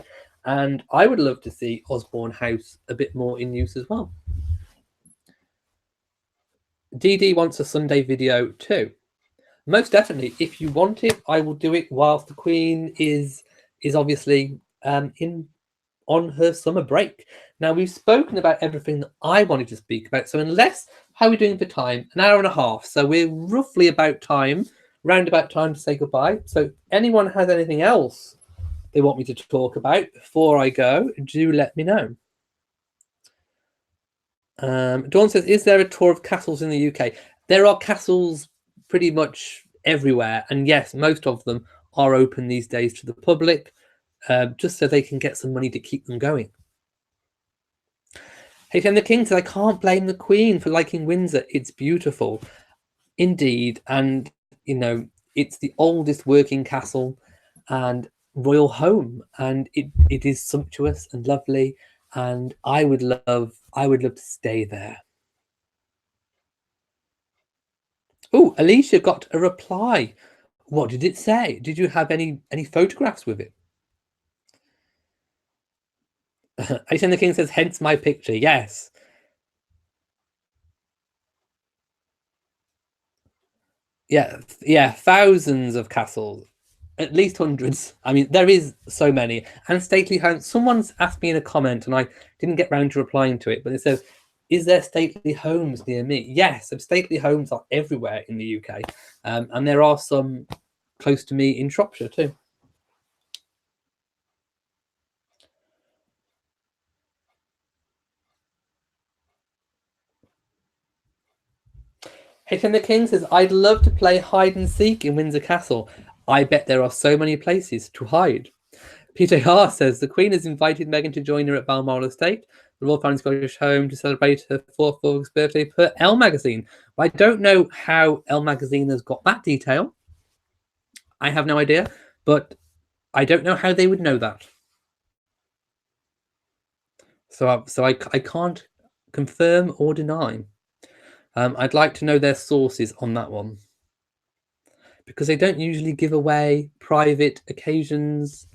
and I would love to see Osborne House a bit more in use as well. DD wants a Sunday video too. Most definitely. If you want it, I will do it whilst the Queen is obviously on her summer break. Now, we've spoken about everything that I wanted to speak about. So unless, how are we doing for time? An hour and a half. So we're roughly about time, round about time to say goodbye. So anyone has anything else they want me to talk about before I go, do let me know. Dawn says, is there a tour of castles in the UK? There are castles pretty much everywhere, and yes, most of them are open these days to the public, just so they can get some money to keep them going. H.M. the King says, I can't blame the Queen for liking Windsor. It's beautiful indeed, and you know, it's the oldest working castle and royal home, and it is sumptuous and lovely, and I would love to stay there. Oh, Alicia got a reply. What did it say? Did you have any photographs with it? H.M. the King says, hence my picture. Yes. Yeah, thousands of castles, at least hundreds. I mean, there is so many. And stately homes. Someone's asked me in a comment, and I didn't get round to replying to it, but it says, is there stately homes near me? Yes, stately homes are everywhere in the UK, and there are some close to me in Shropshire too. H.M. the King says, I'd love to play hide and seek in Windsor Castle. I bet there are so many places to hide. PJR says, the Queen has invited Meghan to join her at Balmoral Estate, the Royal Family Scottish home, to celebrate her 4th August birthday per Elle magazine. I don't know how Elle magazine has got that detail. I have no idea, but I don't know how they would know that. So I can't confirm or deny. I'd like to know their sources on that one, because they don't usually give away private occasions.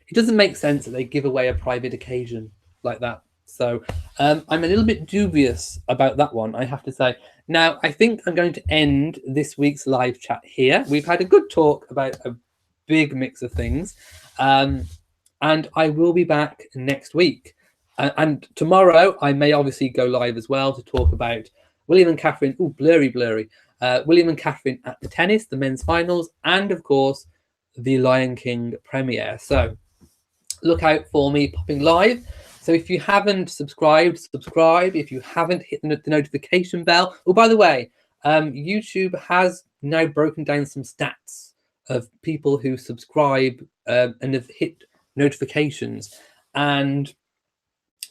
It doesn't make sense that they give away a private occasion like that. So I'm a little bit dubious about that one, I have to say. Now, I think I'm going to end this week's live chat here. We've had a good talk about a big mix of things, and I will be back next week. And tomorrow, I may obviously go live as well to talk about William and Catherine. Oh, blurry. William and Catherine at the tennis, the men's finals, and of course, the Lion King premiere. So look out for me popping live. So if you haven't subscribed, subscribe. If you haven't hit the notification bell. Oh, by the way, YouTube has now broken down some stats of people who subscribe and have hit notifications. And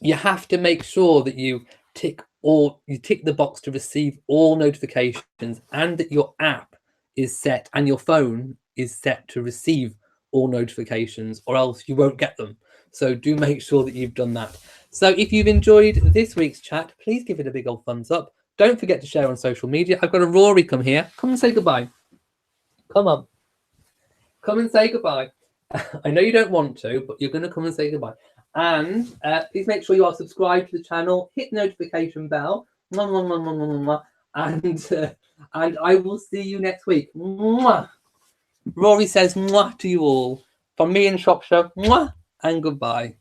you have to make sure that you tick the box to receive all notifications, and that your app is set and your phone is set to receive all notifications, or else you won't get them. So do make sure that you've done that. So if you've enjoyed this week's chat, please give it a big old thumbs up. Don't forget to share on social media. I've got a Rory come here. Come and say goodbye. Come on. Come and say goodbye. I know you don't want to, but you're going to come and say goodbye. And please make sure you are subscribed to the channel. Hit the notification bell. And I will see you next week. Rory says mwah to you all. From me in Shropshire, mwah and goodbye.